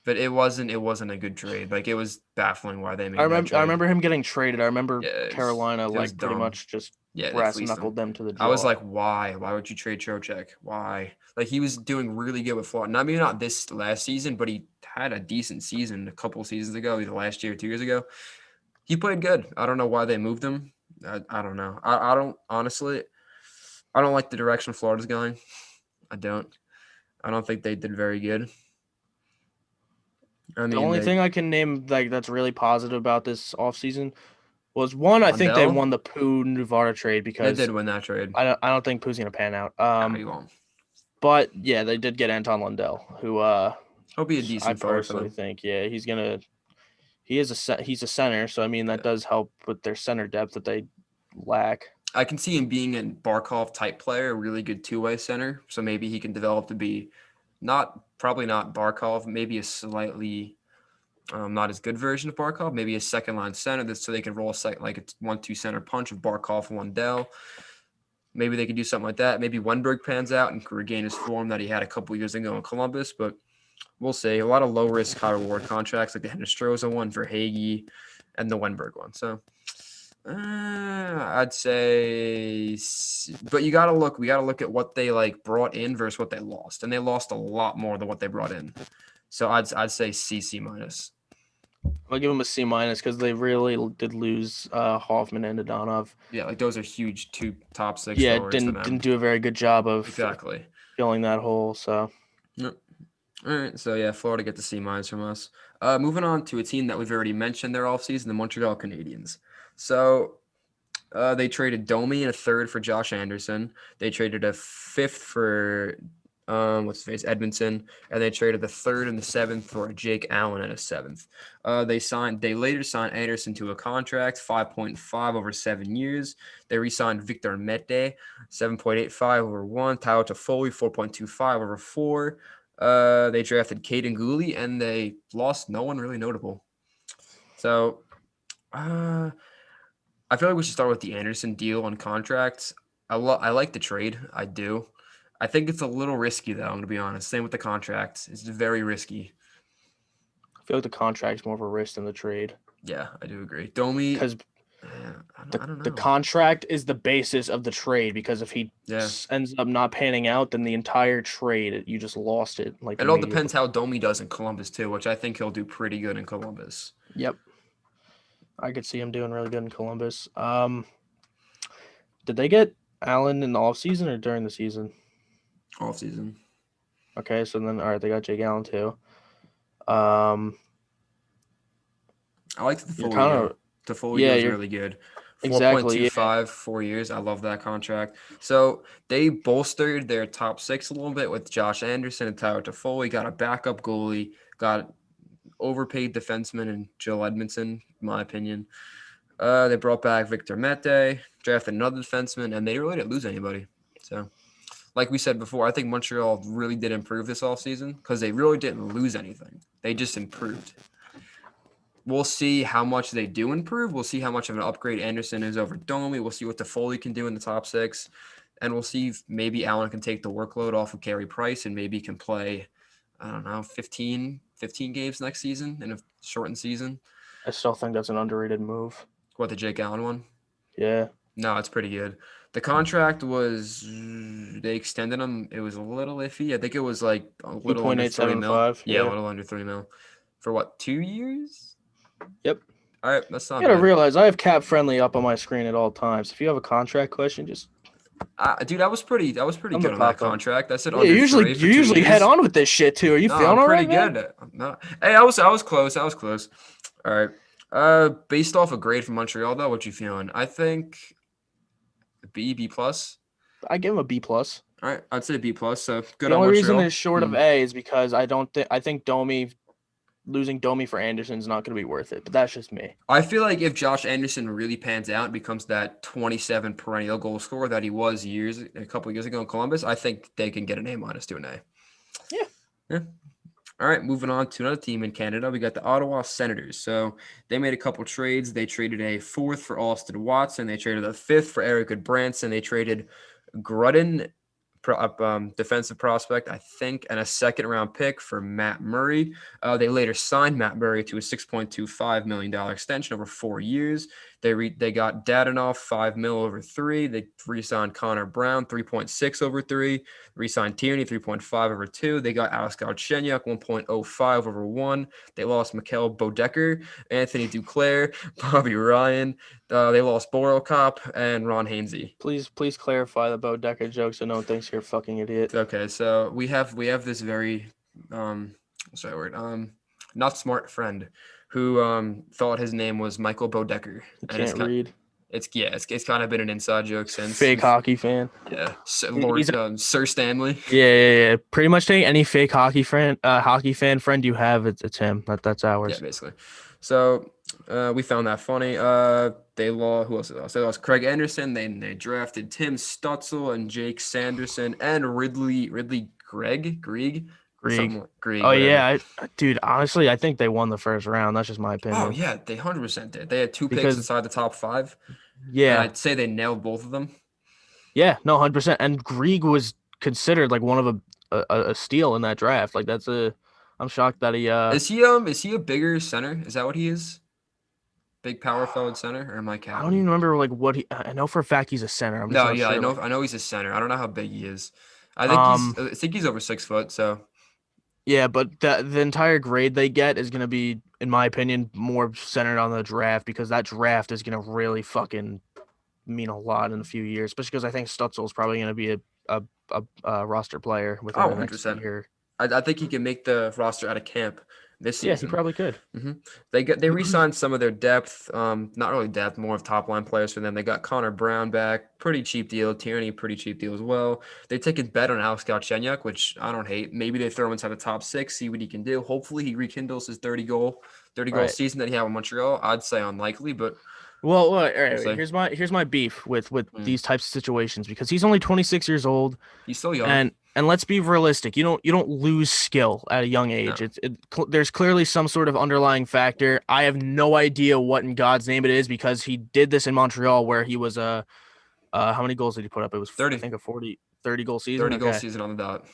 But it wasn't a good trade. Like it was baffling why they I made that remember I trade. remember him getting traded. I remember Yeah, Carolina it was like pretty dumb. much just Yeah, they brass fleeced him. knuckled them to the I was jaw. like, why? Why would you trade Trocheck? Why? Like he was doing really good with Florida. Maybe not this last season, but he had a decent season a couple seasons ago, either last year or 2 years ago. He played good. I don't know why they moved him. I don't know. I don't honestly. I don't like the direction Florida's going. I don't. I don't think they did very good. I The mean, only they thing I can name like that's really positive about this offseason was one, I think they Lundell. won the Pooh Nuvara trade They because did win that trade. I don't think Pooh's gonna pan out. No, he won't. But yeah, they did get Anton Lundell, who He'll be a I decent forward for personally them. think he's a center, so I mean that Yeah. does help with their center depth that they lack. I can see him being a Barkov type player, a really good two-way center. So maybe he can develop to be probably not Barkov, maybe a slightly not as good version of Barkov, maybe a second line center so they can roll like a 1-2 center punch of Barkov and Lundell. Maybe they could do something like that. Maybe Wenberg pans out and can regain his form that he had a couple years ago in Columbus, but we'll see. A lot of low risk, high reward contracts like the Hinestroza one for Hagee and the Wenberg one. So I'd say, but you gotta look. We gotta look at what they like brought in versus what they lost, and they lost a lot more than what they brought in. So I'd say C minus. I'll give them a C minus because they really did lose Hoffman and Adonov. Yeah, like those are huge two top 6 Yeah, forwards for didn't them. do a very good job of Exactly. filling that hole. So Yep. All right, so yeah, Florida get the C minus from us. Moving on to a team that we've already mentioned their offseason, the Montreal Canadiens. So they traded Domi and a third for Josh Anderson. They traded a fifth for what's his face, Edmondson, and they traded the third and the seventh for Jake Allen and a seventh. They later signed Anderson to a contract, 5.5 over 7 years. They re-signed Victor Mete, 7.85 over 1, Tyler Toffoli, 4.25 over 4. They drafted Caden Gooley, and they lost no one really notable. So I feel like we should start with the Anderson deal on contracts. I like the trade. I do. I think it's a little risky, though, I'm going to be honest. Same with the contract. It's very risky. I feel like the contract's more of a risk than the trade. Yeah, I do agree. Domi, because I don't the know. contract is the basis of the trade. Because if he Yeah, ends up not panning out, then the entire trade you just lost it like it all depends immediately. how Domi does in Columbus too, which I think he'll do pretty good in Columbus Yep, I could see him doing really good in Columbus. Did they get Allen in the offseason or during the season? all season. Okay, so then all right, they got Jake Allen too. Um, I liked the you're Foley kind deal. of The Foley deal yeah, is you're really good. exactly yeah. 4.25, 4 years. I love that contract. So they bolstered their top six a little bit with Josh Anderson and Tyler Toffoli. Got a backup goalie. Got overpaid defenseman and Joe Edmondson, in my opinion. They brought back Victor Mete, drafted another defenseman, and they really didn't lose anybody. So, like we said before, I think Montreal really did improve this offseason because they really didn't lose anything. They just improved. We'll see how much they do improve. We'll see how much of an upgrade Anderson is over Domi. We'll see what Toffoli can do in the top six. And we'll see if maybe Allen can take the workload off of Carey Price and maybe can play, I don't know, 15 games next season in a shortened season. I still think that's an underrated move. What, the Jake Allen one? Yeah, No, it's pretty good. The contract was, they extended him. It was a little iffy. I think it was like a two little point under eight 3 seven mil. five. Yeah, a Yeah. little under 3 mil. For what, 2 years? Yep. All right, that's not You gotta bad. realize I have cap friendly up on my screen at all times. If you have a contract question, just Dude, I was pretty come to good on that pop up. contract. I said Yeah, under usually three for you two usually head years. on with this shit too. Are you No, I'm feeling all pretty right, man? good. No, hey, I was close. I was close. All right. Based off a grade from Montreal, though, what you feeling? I think B plus. I give him a B plus. All right, I'd say B plus. So good The on only reason Montreal. it's short of A is because I think Domi losing Domi for Anderson is not going to be worth it. But that's just me. I feel like if Josh Anderson really pans out and becomes that 27 perennial goal scorer that he was a couple of years ago in Columbus, I think they can get an A minus to an A. Yeah. Yeah. All right, moving on to another team in Canada. We got the Ottawa Senators. So they made a couple trades. They traded a fourth for Austin Watson. They traded a fifth for Eric Goodbranson. They traded Grudden, defensive prospect, I think, and a second round pick for Matt Murray. They later signed Matt Murray to a $6.25 million extension over 4 years. They got Dadonov $5 million over 3. They re-signed Connor Brown 3.6 over 3. Re-signed Tierney 3.5 over 2. They got Alex Galchenyuk 1.05 over 1. They lost Mikhail Bodecker, Anthony Duclair, Bobby Ryan. They lost Borokop and Ron Hainsey. Please clarify the Bo Decker joke so no one thinks you're a fucking idiot. Okay, so we have this very what's that word? Not smart friend who thought his name was Michael Bodecker. You And can't read. it's kind of been an inside joke since. Fake hockey fan. Yeah, He's Lord Sir Stanley. yeah. Pretty much take any fake hockey fan friend you have, it's him. That's Yeah, ours. basically. So we found that funny. They lost who else? They lost Craig Anderson. They drafted Tim Stutzel and Jake Sanderson and Ridley Grieg, Grieg. something like Grieg, Oh whatever. yeah, dude. Honestly, I think they won the first round. That's just my Oh opinion. yeah, they 100% did. They had two picks Because inside the top five, and yeah, I'd say they nailed both of them. yeah, no, 100%. And Grieg was considered like one of a steal in that draft. Like that's a. I'm shocked that he. Is he a bigger center? Is that what he is? Big power forward center, or am I I don't even capping? remember like what he. I know for a fact he's a center. I'm just No, not yeah, I sure. know. Like I know he's a center. I don't know how big he is. I think he's. um. I think he's over 6 foot. So Yeah, but the entire grade they get is gonna be, in my opinion, more centered on the draft because that draft is gonna really fucking mean a lot in a few years, especially because I think Stutzel's probably going to be a roster player within oh, the next 100%. year. I think he can make the roster out of camp this Yeah, he season. probably could. They re-signed some of their depth, not really depth, more of top line players for them. They got Connor Brown back, pretty cheap deal. Tierney, pretty cheap deal as well. They take a bet on Alex Galchenyuk, which I don't hate. Maybe they throw him inside the top six, see what he can do. Hopefully he rekindles his 30 goal Right. season that he had with Montreal. I'd say unlikely, but Well, all we'll right. see. Here's my beef with Mm. these types of situations because he's only 26 years old, He's still young. and let's be realistic. You don't lose skill at a young No, age. There's clearly some sort of underlying factor. I have no idea what in God's name it is because he did this in Montreal where he was a how many goals did he put up? It was I 30, think a 30 goal season. 30 goal Okay. season on the dot.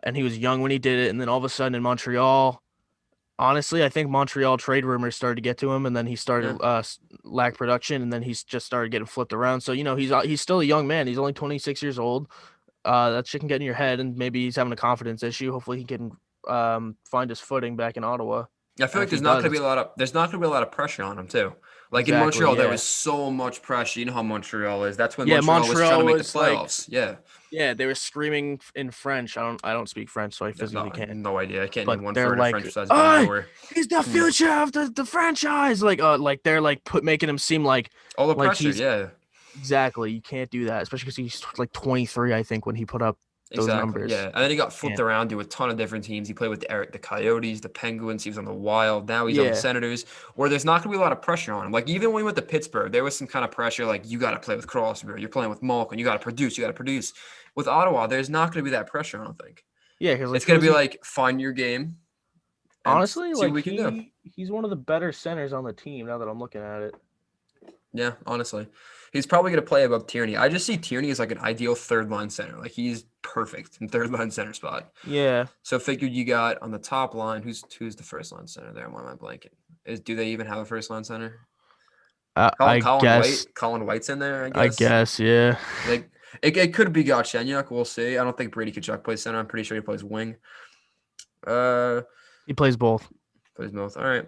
And he was young when he did it, and then all of a sudden in Montreal, Honestly, I think Montreal trade rumors started to get to him, and then he Yeah. started lack production, and then he's just started getting flipped around. So he's still a young man. He's only 26 years old. That shit can get in your head, and maybe he's having a confidence issue. Hopefully, he can find his footing back in Ottawa. I feel And like if he does, it's there's not gonna be a lot of pressure on him too. Like in exactly Montreal, there yeah, was so much pressure. You know how Montreal is. That's when yeah. Montreal was trying to Montreal make the was like playoffs. Yeah. yeah, they were screaming in French. I don't speak French, so I physically No, can't. no idea. I can't But name one they're word in French like, besides "Oh, bonjour. he's the future of the franchise." Like they're like making him seem All the like pressure, he's yeah. exactly. You can't do that, especially because he's like 23, I think, when he put up those Exactly. Yeah. numbers. And then he got flipped Can't. around to a ton of different teams. He played with the Coyotes, the Penguins. He was on the Wild. Now he's on the Yeah, Senators, where there's not going to be a lot of pressure on him. Like even when he went to Pittsburgh, there was some kind of pressure. Like you got to play with Crosby. You're playing with Malkin. You got to produce. You got to produce. With Ottawa, there's not going to be that pressure. I don't think. yeah. Because like It's going who to is be he? like find your game and Honestly, see what like we can do. he's one of the better centers on the team. Now that I'm looking at it. Yeah, honestly, he's probably going to play above Tierney. I just see Tierney as like an ideal third line center. Like he's perfect in third line center spot. Yeah, So figured you got on the top line. Who's the first line center there? Why am I blanking? Do they even have a first line center? I Colin guess. White. Colin White's in there, I I guess. guess. Yeah. Like it could be Galchenyuk. We'll see. I don't think Brady Tkachuk plays center. I'm pretty sure he plays wing. Uh, He plays both. plays both. All right.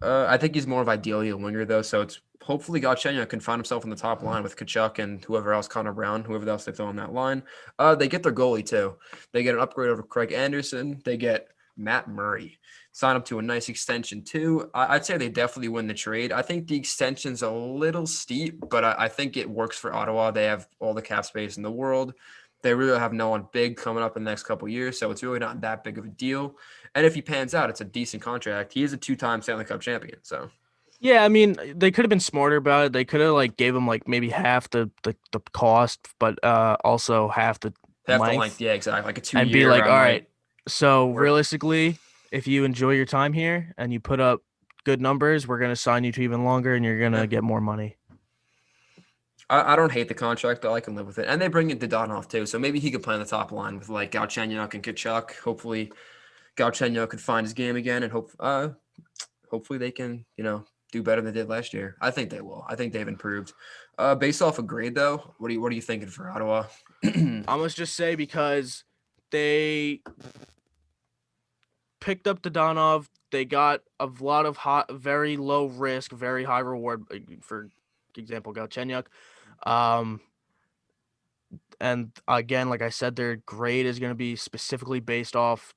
I think he's more of ideally a winger though. So it's hopefully Galchenyuk can find himself in the top line with Tkachuk and whoever else, Connor Brown, whoever else they throw on that line. They get their goalie too. They get an upgrade over Craig Anderson. They get Matt Murray. Sign up to a nice extension too. I'd say they definitely win the trade. I think the extension's a little steep, but I think it works for Ottawa. They have all the cap space in the world. They really have no one big coming up in the next couple of years, so it's really not that big of a deal. And if he pans out, it's a decent contract. He is a two-time Stanley Cup champion, so Yeah, I mean, they could have been smarter about it. They could have like gave him like maybe half the cost, but also half the half the length. length, Yeah, exactly. Like a and be two-year, like, I all right, might so work. realistically, if you enjoy your time here and you put up good numbers, we're gonna sign you to even longer, and you're Yeah. gonna get more money. I don't hate the contract, but I can live with it. And they bring in Dodonov too, so maybe he could play on the top line with like Galchenyuk and Kachuk. Hopefully, Galchenyuk could find his game again, and hopefully they can do better than they did last year. I think they will. I think they've improved. Based off of grade though, what are you thinking for Ottawa? I must just say because they picked up Dodonov, they got a lot of hot, very low risk, very high reward. For example, Galchenyuk. Um, and again, like I said, their grade is going to be specifically based off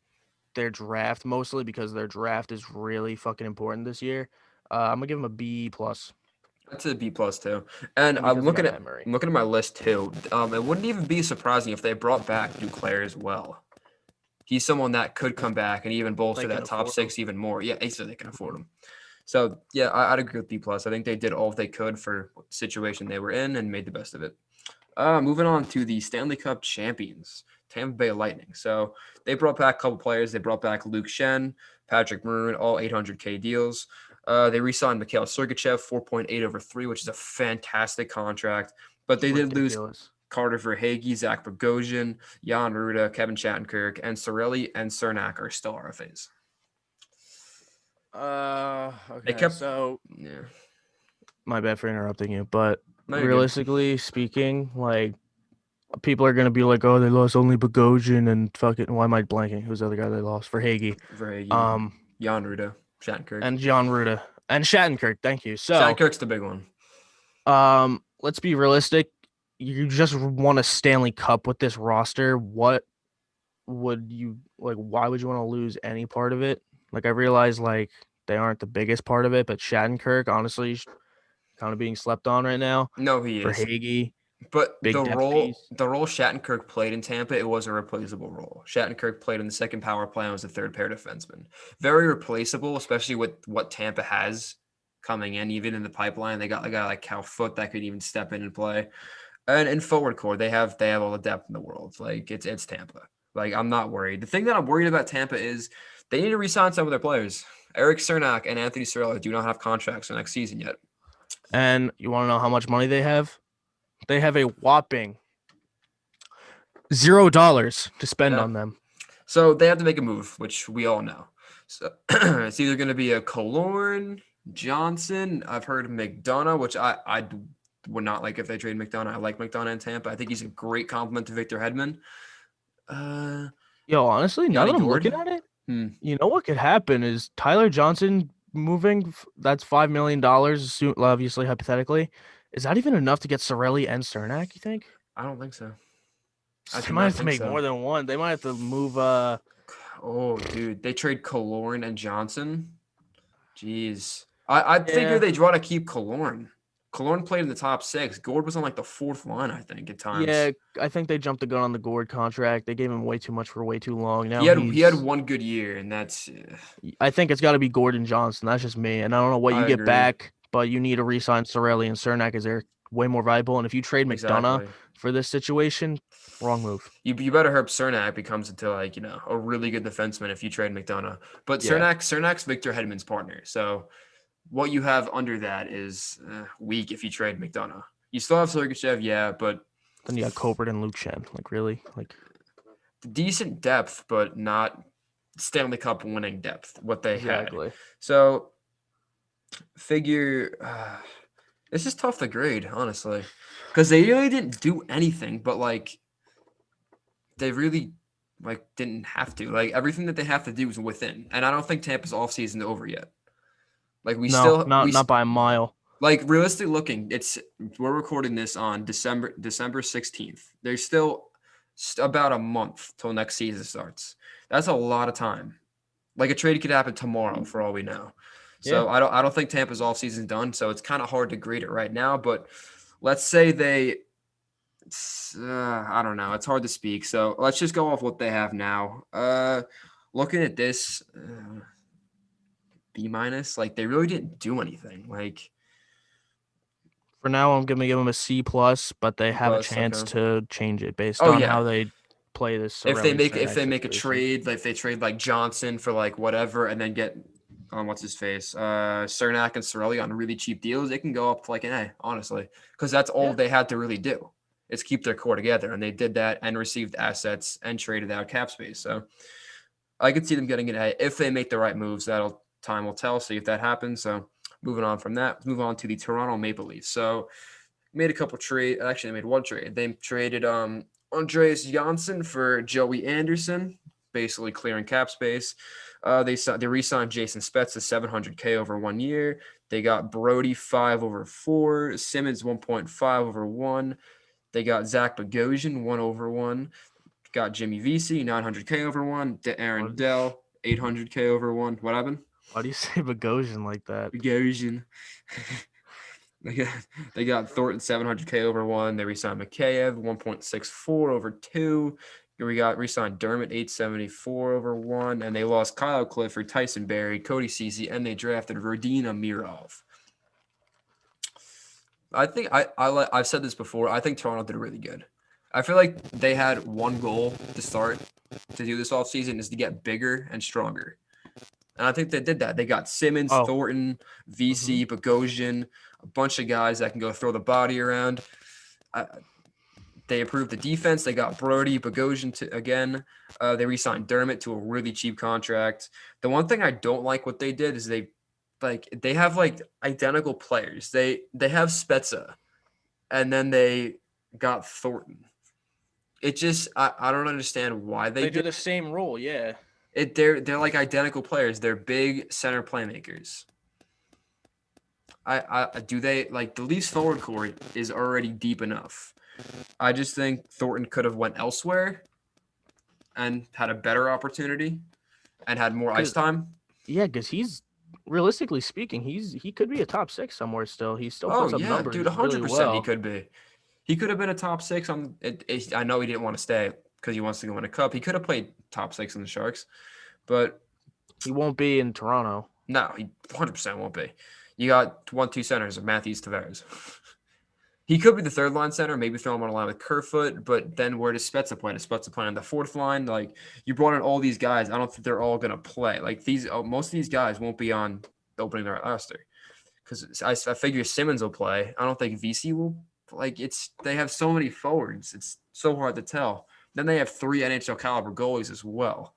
their draft mostly because their draft is really fucking important this year. I'm gonna give them a B plus, That's a B plus too. And and because they got Matt Murray. I'm looking at my list too. It wouldn't even be surprising if they brought back Duclair as well. He's someone that could come back and even bolster They can that top afford him. six even more. Yeah, so they can afford him. So yeah, I'd agree with B plus. I think they did all they could for the situation they were in and made the best of it. Moving on to the Stanley Cup champions, Tampa Bay Lightning. So they brought back a couple players. They brought back Luke Shen, Patrick Maroon, all 800K deals. They re-signed Mikhail Sergachev, 4.8 over 3, which is a fantastic contract. But It's they did lose ridiculous. Carter Verhaeghe, Zach Bogosian, Jan Ruda, Kevin Shattenkirk, and Sorelli and Cernak are still RFAs. They Okay. kept, So yeah. my bad for interrupting you, but No, you're good. realistically speaking, like people are gonna be like, oh, they lost only Bogosian and fucking. Why am I blanking? Who's the other guy they lost for Hagee? Verhaeghe, Um, Jan Ruda, Shattenkirk. and John Ruda and Shattenkirk. Thank you. So, Shattenkirk's the big one. let's be realistic. You just won a Stanley Cup with this roster. What would you like? Why would you want to lose any part of it? Like, I realize like they aren't the biggest part of it, but Shattenkirk, honestly, kind of being slept on right now No, he for is. Hagee. But Big depth piece. the role Shattenkirk played in Tampa, it was a replaceable role. Shattenkirk played in the second power play and was a third pair defenseman. Very replaceable, especially with what Tampa has coming in, even in the pipeline. They got a guy like Cal Foot that could even step in and play. And in forward core, they have all the depth in the world. Like it's Tampa. Like I'm not worried. The thing that I'm worried about Tampa is they need to resign some of their players. Eric Cernak and Anthony Cirelli do not have contracts for next season yet. And you want to know how much money they have? They have a whopping $0 to spend Yeah. on them. So they have to make a move, which we all know. So it's either going to be a Killorn, Johnson. I've heard McDonough, which would not like if they trade McDonough. I like McDonough in Tampa. I think he's a great compliment to Victor Hedman. Yo, honestly, now Yanni that I'm Gord. looking at it, Hmm. you know what could happen is Tyler Johnson moving. That's $5 million, obviously hypothetically. Is that even enough to get Sorelli and Cernak? You think? I don't think so. I They do might not have to think make so. more than one. They might have to move. Oh, dude, they trade Killorn and Johnson. Jeez, I'd figure Yeah, they'd want to keep Killorn. Killorn played in the top six. Gord was on like the fourth line, I think, at times. yeah. I think they jumped the gun on the Gord contract. They gave him way too much for way too long. He Now had he's. one good year, and I think it's got to be Gordon Johnson. That's just me. And I don't know what you I get agree. back, but you need to re-sign Sorelli and Cernak because they're way more valuable. And if you trade McDonough Exactly. for this situation, wrong move. You better hope Cernak becomes into like a really good defenseman if you trade McDonough. But Yeah. Cernak's Victor Hedman's partner, so what you have under that is weak if you trade McDonough. You still have Sergachev, yeah, but Then you got Colbert and Luke Chen. Like really? Like decent depth, but not Stanley Cup winning depth. What they had, exactly. so figure this is tough to grade honestly, because they really didn't do anything, but like they really like didn't have to. Like everything that they have to do is within, and I don't think Tampa's offseason is over yet. Like No, not by a mile. like realistically looking, we're recording this on December 16th. There's still about a month till next season starts. That's a lot of time. Like a trade could happen tomorrow for all we know. Yeah. So I don't think Tampa's offseason's done. So it's kind of hard to grade it right now. But let's say I don't know. It's hard to speak. So let's just go off what they have now. Looking at this, B minus. Like they really didn't do anything. Like For now, I'm gonna give them a C plus, but they B have a plus. chance Okay. to change it based Oh on yeah. how they play this If they Sorelli make if Cernak they make a situation. trade, like if they trade like Johnson for like whatever, and then get what's his face, Cernak and Sorelli on really cheap deals, it can go up to like an A, honestly, because that's all Yeah. they had to really do is keep their core together, and they did that and received assets and traded out cap space. So I could see them getting an A if they make the right moves. That'll time will tell. See if that happens. So moving on from that, let's move on to the Toronto Maple Leafs. So made a couple trade. Actually, they made one trade. They traded Andreas Janssen for Joey Anderson, basically clearing cap space. They re-signed Jason Spetz to 700K over 1 year. They got Brody 5 over 4, Simmons 1.5 over 1. They got Zach Bogosian 1 over 1. Got Jimmy Vesey 900K over 1. Aaron What? Dell 800K over 1. What happened? Why do you say Bogosian like that? Bogosian. They got, they got Thornton 700K over 1. They re-signed Mikheyev 1.64 over 2. We got re-signed Dermott 874 over 1. And they lost Kyle Clifford, Tyson Berry, Cody Ceci, and they drafted Radina Mirov. I think I've said this before. I think Toronto did really good. I feel like they had one goal to start to do this offseason is to get bigger and stronger. And I think they did that. They got Simmons, Oh, Thornton, hmm VC, Bogosian, a bunch of guys that can go throw the body around. They improved the defense. They got Brody, Bogosian again. They re-signed Dermott to a really cheap contract. The one thing I don't like what they did is they have like identical players. They have Spezza, and then they got Thornton. It just I don't understand why they they do did the same role. Yeah. it. They're like identical players. They're big center playmakers. I do they like the Leafs forward court is already deep enough. I just think Thornton could have went elsewhere and had a better opportunity and had more ice Cause time. yeah, because he's realistically speaking, he could be a top six somewhere still. He still Oh puts up yeah, dude, numbers really 100% he well. could be. He could have been a top six on it. I know he didn't want to stay because he wants to go win a cup. He could have played top six in the Sharks, but He won't be in Toronto. no, he 100% won't be. You got 1-2 centers of Matthews Tavares. He could be the third line center, maybe throw him on a line with Kerfoot, but then where does Spezza play? Does Spezza play on the fourth line? Like you brought in all these guys, I don't think they're all gonna play. Like most of these guys won't be on the opening night roster because I figure Simmons will play. I don't think VC will. Like they have so many forwards, it's so hard to tell. Then they have 3 NHL caliber goalies as well.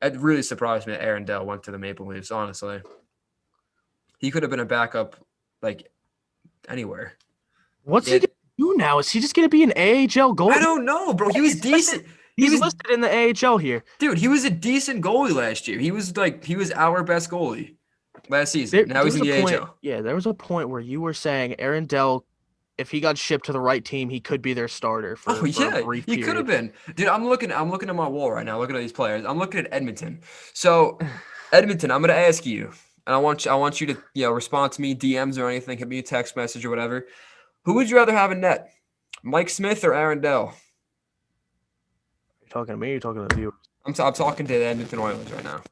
It really surprised me that Aaron Dell went to the Maple Leafs, honestly. He could have been a backup, like, anywhere. What's he Yeah, gonna do now? Is he just gonna be an AHL I goalie? don't know, bro. He was He's listed. decent. He He's was, listed in the AHL here. dude, he was a decent goalie last year. He was our best goalie last season. There Now he's was in a the point. AHL. Yeah, there was a point where you were saying Aaron Dell, if he got shipped to the right team, he could be their starter Oh for a yeah, brief he could have period. been. Dude, I'm looking at my wall right now, looking at these players. I'm looking at Edmonton. So, Edmonton, I'm gonna ask you, and I want you to, respond to me, DMs or anything, hit me a text message or whatever. Who would you rather have in net? Mike Smith or Aaron Dell? You talking to me? Or you talking to the viewers? I'm talking to the Edmonton Oilers right now.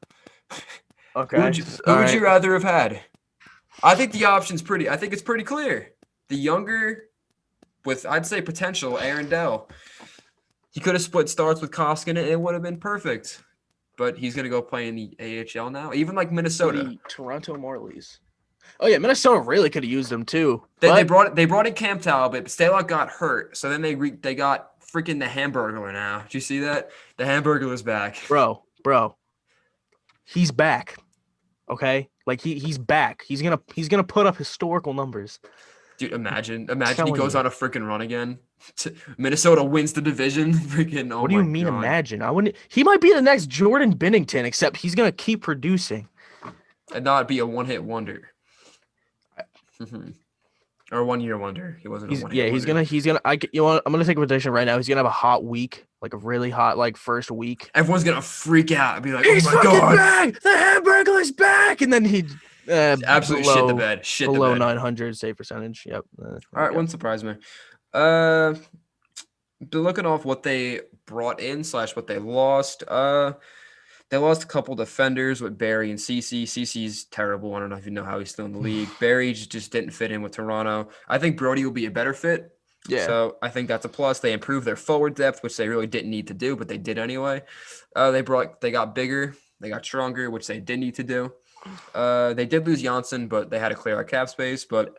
Okay. Who All would you right. rather have had? I think I think it's pretty clear. The younger with I'd say potential, Aaron Dell. He could have split starts with Koskinen and it would have been perfect. But he's gonna go play in the AHL now. Even like Minnesota. The Toronto Marlies. Oh yeah, Minnesota really could have used him too. They But brought in Cam Talbot, but Stalock got hurt. So then they got freaking the Hamburglar now. Did you see that? The Hamburglar's back. bro, he's back. Okay? Like he's back. He's gonna put up historical numbers. Dude, imagine he Telling goes you. on a freaking run again. Minnesota wins the division. Freaking oh What do my you mean god. imagine? I wouldn't he might be the next Jordan Binnington, except he's gonna keep producing. And not be a one-hit wonder. Or a 1-year wonder. He wasn't a one-hit wonder. I'm gonna take a prediction right now. He's gonna have a hot week, like a really hot, like first week. Everyone's gonna freak out and be like, He's "Oh my fucking god!" back! The Hamburglar's back! And then he Absolutely shit the bed. Shit the below bed. 900 save percentage. Yep. All right, wouldn't surprise me. Looking off what they brought in / what they lost. They lost a couple defenders with Barry and Cece. Cece's terrible. I don't know if you know how he's still in the league. Barry just didn't fit in with Toronto. I think Brody will be a better fit. Yeah. So I think that's a plus. They improved their forward depth, which they really didn't need to do, but they did anyway. They got bigger, they got stronger, which they did need to do. They did lose Janssen, but they had to clear our cap space. But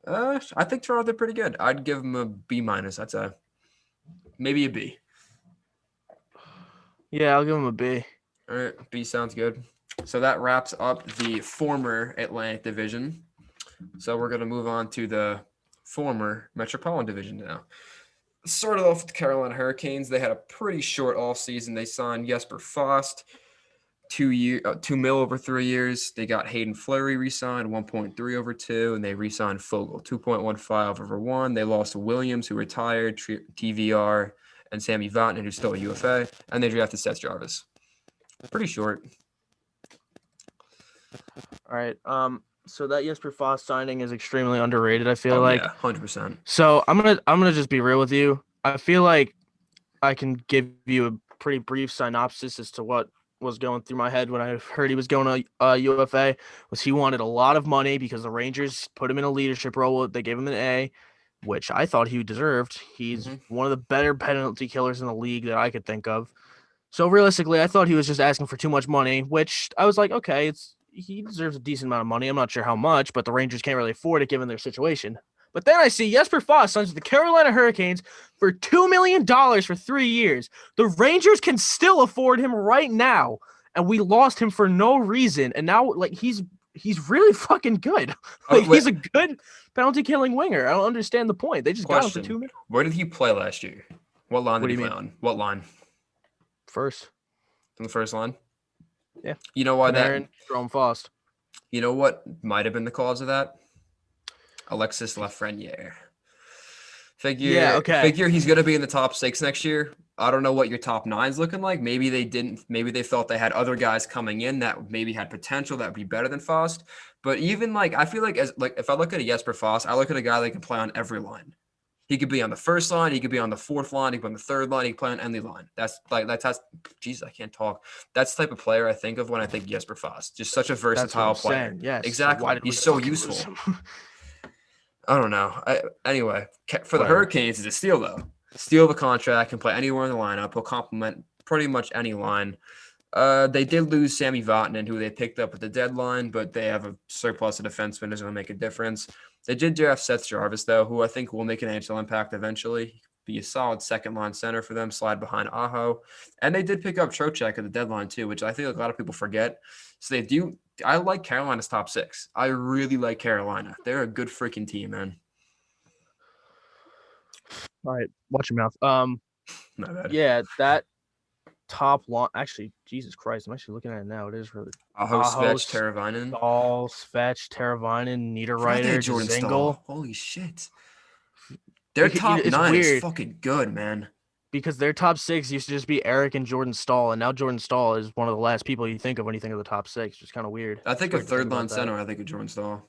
I think Toronto did pretty good. I'd give them a B minus. I'd say maybe a B. Yeah, I'll give him a B. All right, B sounds good. So that wraps up the former Atlantic Division. So we're going to move on to the former Metropolitan Division now. Started off with the Carolina Hurricanes. They had a pretty short offseason. They signed Jesper Fast, $2 million over 3 years. They got Hayden Fleury re-signed, 1.3 over 2, and they re-signed Fogle, 2.15 over 1. They lost Williams, who retired, TVR, and Sammy Vatanen, who's still a UFA, and they drafted Seth Jarvis. Pretty short. All right. So that Jesper Foss signing is extremely underrated, I feel like. Yeah, 100%. So I'm gonna just be real with you. I feel like I can give you a pretty brief synopsis as to what was going through my head when I heard he was going to UFA. Was he wanted a lot of money because the Rangers put him in a leadership role. They gave him an A, which I thought he deserved. He's one of the better penalty killers in the league that I could think of. So realistically, I thought he was just asking for too much money, which I was like, okay, he deserves a decent amount of money. I'm not sure how much, but the Rangers can't really afford it given their situation. But then I see Jesper Foss signs with the Carolina Hurricanes for $2 million for 3 years. The Rangers can still afford him right now, and we lost him for no reason. And now, like, he's really fucking good. Like, he's a good penalty killing winger. I don't understand the point. They just got him for $2 million. Where did he play last year? What line did he play on? What line? First. In the first line? Yeah. You know why Panarin, Strom Fost. You know what might have been the cause of that? Alexis Lafreniere. Figure he's going to be in the top 6 next year. I don't know what your top 9's looking like. Maybe they didn't. Maybe they felt they had other guys coming in that maybe had potential that would be better than Fost. But even I feel like if I look at a Jesper Fost, I look at a guy that can play on every line. He could be on the first line. He could be on the 4th line. He could be on the 3rd line. He could play on any line. Jesus, I can't talk. That's the type of player I think of when I think Jesper Fast. Just such a versatile player. Yes, exactly. He's so useful. I don't know. Anyway, for the Hurricanes, it's a steal though. Steal the contract, can play anywhere in the lineup. He'll complement pretty much any line. They did lose Sammy Vatanen, who they picked up at the deadline, but they have a surplus of defensemen. Doesn't make a difference. They did draft Seth Jarvis, though, who I think will make an NHL impact eventually be a solid second line center for them, slide behind Aho. And they did pick up Trocheck at the deadline too, which I think a lot of people forget. So they do. I like Carolina's top six. I really like Carolina. They're a good freaking team, man. All right, watch your mouth. Not bad. Yeah, that top line. Actually, Jesus Christ, I'm actually looking at it now. It is really Aho, Aho, Svech, Teravainen. Stahl, Svetch, Teravainen, Forgot they had Niederreiter, Jordan Dzingel. Stahl. Holy shit. Their top It's nine is weird fucking good, man. because their top six used to just be Eric and Jordan Stahl, and now Jordan Stahl is one of the last people you think of when you think of the top six. Just kind of weird. I It's think a weird to think third line about that. center, I think of Jordan Stahl.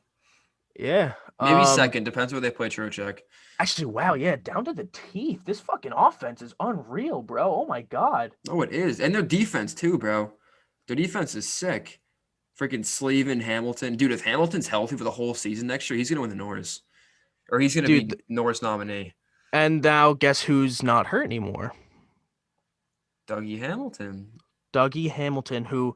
Yeah. Maybe second, depends where they play Trocheck. Actually, wow, yeah, down to the teeth. This fucking offense is unreal, bro. Oh my god. Oh, it is. And their defense too, bro. Their defense is sick. Freaking Slavin, Hamilton. Dude, if Hamilton's healthy for the whole season next year, he's gonna win the Norris. Or he's gonna be Dude, Norris nominee. and now guess who's not hurt anymore? Dougie Hamilton. Dougie Hamilton, who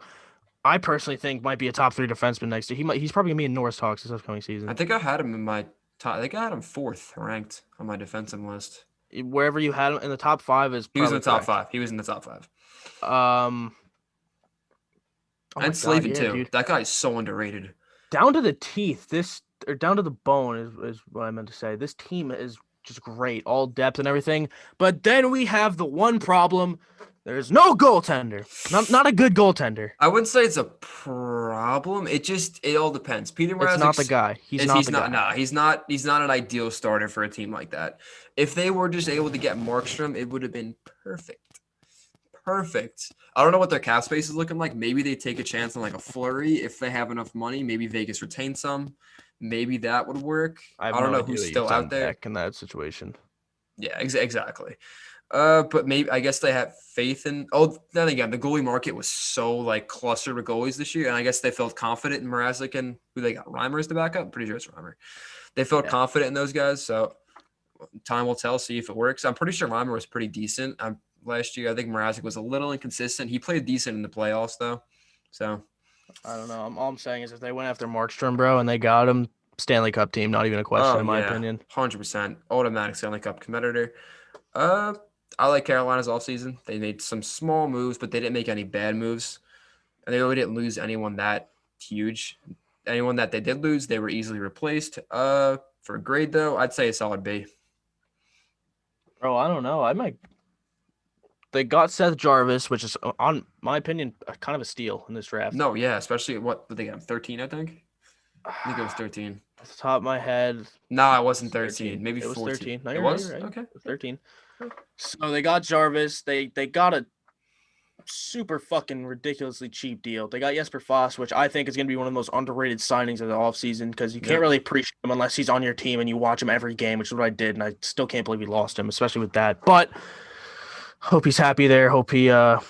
I personally think might be a top three defenseman next year. He's probably gonna be in Norris talks this upcoming I season. think I had him in my top. I think I had him fourth ranked on my defensive list. Wherever you had him in the top five is He was in probably the top correct. five. He was in the top five. Um, oh my And god, Slavin yeah, too. dude. That guy is so underrated. Down to the teeth, this or down to the bone is what I meant to say. This team is just great, all depth and everything. But then we have the one problem: there's no goaltender. Not a good goaltender. I wouldn't say it's a problem. It all depends. Peter It's not the Mrazek's guy. He's not he's the not guy. nah, he's not an ideal starter for a team like that. If they were just able to get Markstrom, it would have been perfect. Perfect. I don't know what their cap space is looking like. Maybe they take a chance on like a Flurry if they have enough money. Maybe Vegas retains some. Maybe that would work. I have I don't no know idea who's what still you've out done there. back in that situation. Yeah, exactly. But maybe I guess they have faith in. Oh, then again, the goalie market was so like clustered with goalies this year, and I guess they felt confident in Mrazek and who they got. Reimer is the backup. I'm pretty sure it's Reimer. They felt Yeah. confident in those guys, so time will tell. See if it works. I'm pretty sure Reimer was pretty decent. Last year, I think Mrazek was a little inconsistent. He played decent in the playoffs though, so I don't know. All I'm saying is if they went after Markstrom, bro, and they got him, Stanley Cup team, not even a question, oh in my yeah, opinion. 100% automatic Stanley Cup competitor. Uh, I like Carolina's offseason. They made some small moves, but they didn't make any bad moves. And they really didn't lose anyone that huge. Anyone that they did lose, they were easily replaced. For a grade though, I'd say a solid B. Bro, I don't know. I might. They got Seth Jarvis, which is, on my opinion, kind of a steal in this draft. No, yeah, especially what did they get? 13, I think. I think it was 13. Off the top of my head, No, it wasn't it's 13. Maybe it was 14. 13. No, It you're right. was? You're right. Okay. It was 13. So they got Jarvis. They got a super fucking ridiculously cheap deal. They got Jesper Foss, which I think is going to be one of the most underrated signings of the offseason because you can't Yep. really appreciate him unless he's on your team and you watch him every game, which is what I did, and I still can't believe we lost him, especially with that. But hope he's happy there. Hope he does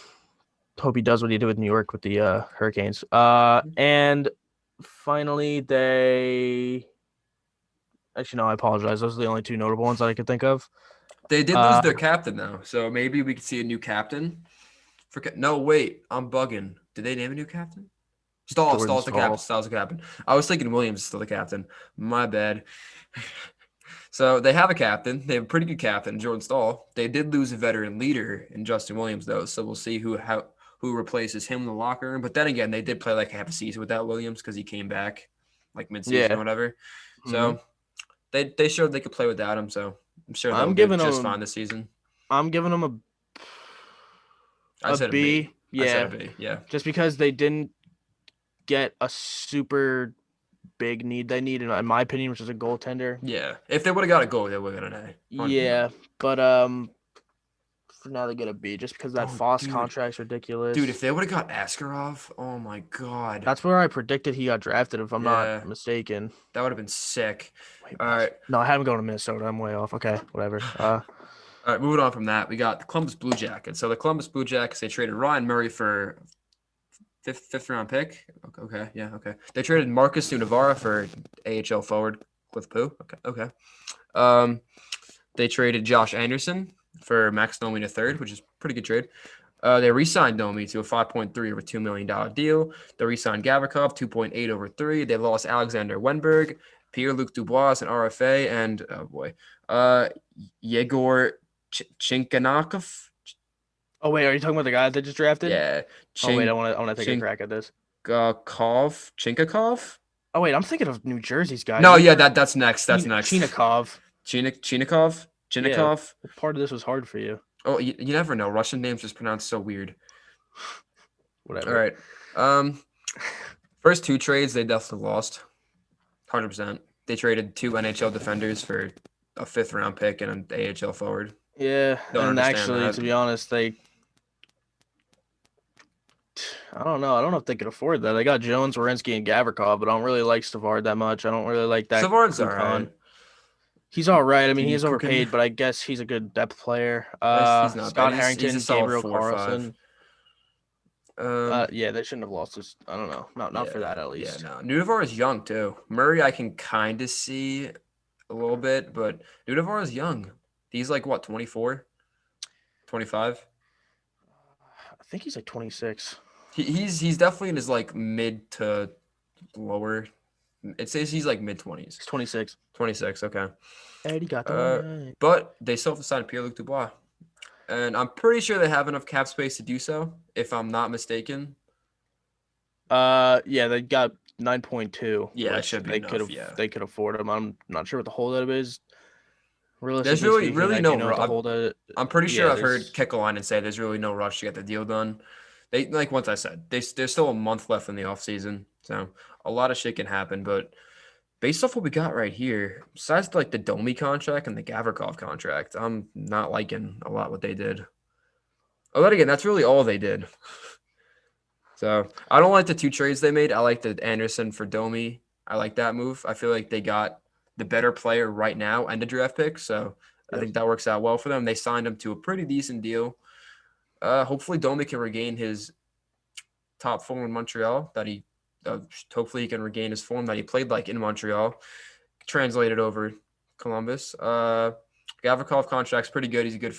what he did with New York with the Hurricanes. And finally they actually no, I apologize. Those are the only two notable ones that I could think of. They did lose their captain though, so maybe we could see a new captain. No, wait, I'm bugging. Did they name a new captain? Stall's the captain. Stall's the captain. I was thinking Williams is still the captain. My bad. So they have a captain. They have a pretty good captain, Jordan Stahl. They did lose a veteran leader in Justin Williams though, so we'll see who replaces him in the locker room. But then again, they did play like half a season without Williams because he came back like mid-season or whatever. So they showed they could play without him. So I'm sure they'll do just fine this season. I'm giving them a B. Yeah. I said a B. Yeah. Just because they didn't get a super big need they needed, in my opinion, which is a goaltender. Yeah. If they would have got a goal, they would have got an A. Yeah. But for now they get a B just because that Foss contract's ridiculous. Dude, if they would have got Askarov, oh my God. That's where I predicted he got drafted, if I'm not mistaken. That would have been sick. Wait, all right. No, I haven't gone to Minnesota. I'm way off. Okay, whatever. All right, moving on from that, we got the Columbus Blue Jackets. So the Columbus Blue Jackets, they traded Ryan Murray for fifth round pick. Okay, yeah, okay. They traded Marcus Navarra for AHL forward Cliff Poo. Okay. They traded Josh Anderson for Max Domi III, which is a pretty good trade. They re-signed Domi to a $5.3 over $2 million deal. They re-signed Gavrikov 2.8 over 3. They lost Alexander Wenberg, Pierre-Luc Dubois, an RFA, and Yegor Chinkanakov. Oh wait, are you talking about the guy that just drafted? Yeah, Oh wait, Chink I want to take a crack at this. Chinkakov. Oh wait, I'm thinking of New Jersey's guy. No, yeah, Igor that's next. That's next. Chinikov. Chinikov. Yeah, Chinikov. part of this was hard for you. Oh, you never know. Russian names just pronounced so weird. All Whatever. right. Um, first two trades they definitely lost. 100%. They traded 2 NHL defenders for a 5th-round pick and an AHL forward. Yeah, Don't and understand actually, that. to be honest, I don't know. I don't know if they could afford that. They got Jones, Werenski, and Gavrikov, but I don't really like Savard that much. I don't really like that Savard's all Kukan. right. He's all right. I mean, TD he's Kukan. overpaid, but I guess he's a good depth player. He's not bad. Scott He's a Harrington, solid Gabriel 4 or 5. Carlson. Um, Yeah, they shouldn't have lost this. I don't know. Not for that at yeah, least. no. Nudavar is young too. Murray, I can kind of see a little bit, but Nudavar is young. He's like what, 24, 25? I think he's like 26. He's definitely in his like mid to lower. It says he's like mid 20s. He's 26. 26, okay. Eddie got the money. But they still have to sign Pierre-Luc Dubois. And I'm pretty sure they have enough cap space to do so, if I'm not mistaken. Yeah, they got 9.2. Yeah, it should be they enough, could have. yeah. They could afford him. I'm not sure what the holdup is. There's Realistically speaking, really I no do know what the rush. holdup. I'm pretty sure Yeah, I've heard Kekalainen say there's really no rush to get the deal done. They like once I said there's still a month left in the offseason, so a lot of shit can happen. But based off what we got right here, besides like the Domi contract and the Gavrikov contract, I'm not liking a lot what they did. Oh, then again, that's really all they did. So I don't like the 2 trades they made. I like the Anderson for Domi. I like that move. I feel like they got the better player right now and a draft pick. So I think that works out well for them. They signed him to a pretty decent deal. Hopefully Domi can regain his top form in Montreal. Hopefully he can regain his form that he played like in Montreal. Translated over Columbus. Gavrikov contract's pretty good. He's a good,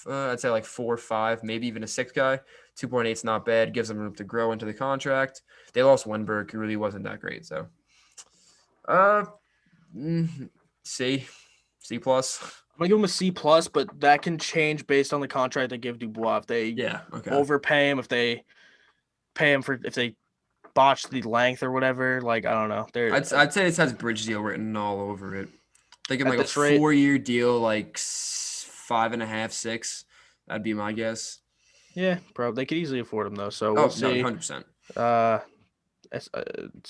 I'd say like 4 or 5, maybe even a 6 guy. 2.8 is not bad. Gives them room to grow into the contract. They lost Wenberg, who really wasn't that great. So, C plus. I'm gonna give him a C plus, but that can change based on the contract they give Dubois. If they overpay him, if they pay him if they botch the length or whatever, like I don't know. I'd say it has bridge deal written all over it. Thinking like a 4-year deal, like 5.5, 6. That'd be my guess. Yeah, bro. They could easily afford him though. So we'll see. 100%. It's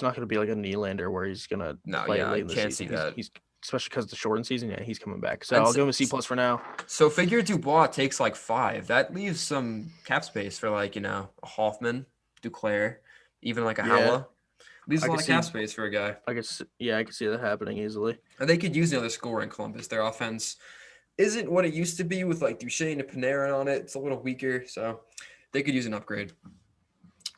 not gonna be like a Nylander where he's gonna play late in the season. Can't see that. He's especially because of the shortened season. Yeah, he's coming back. So I'll give him a C plus for now. So figure Dubois takes like 5. That leaves some cap space for like a Hoffman, Duclair, even like a Halla. Leaves a lot of cap space for a guy. I could see that happening easily. And they could use another scorer in Columbus. Their offense isn't what it used to be with like Duchesne and Panarin on it. It's a little weaker, so they could use an upgrade.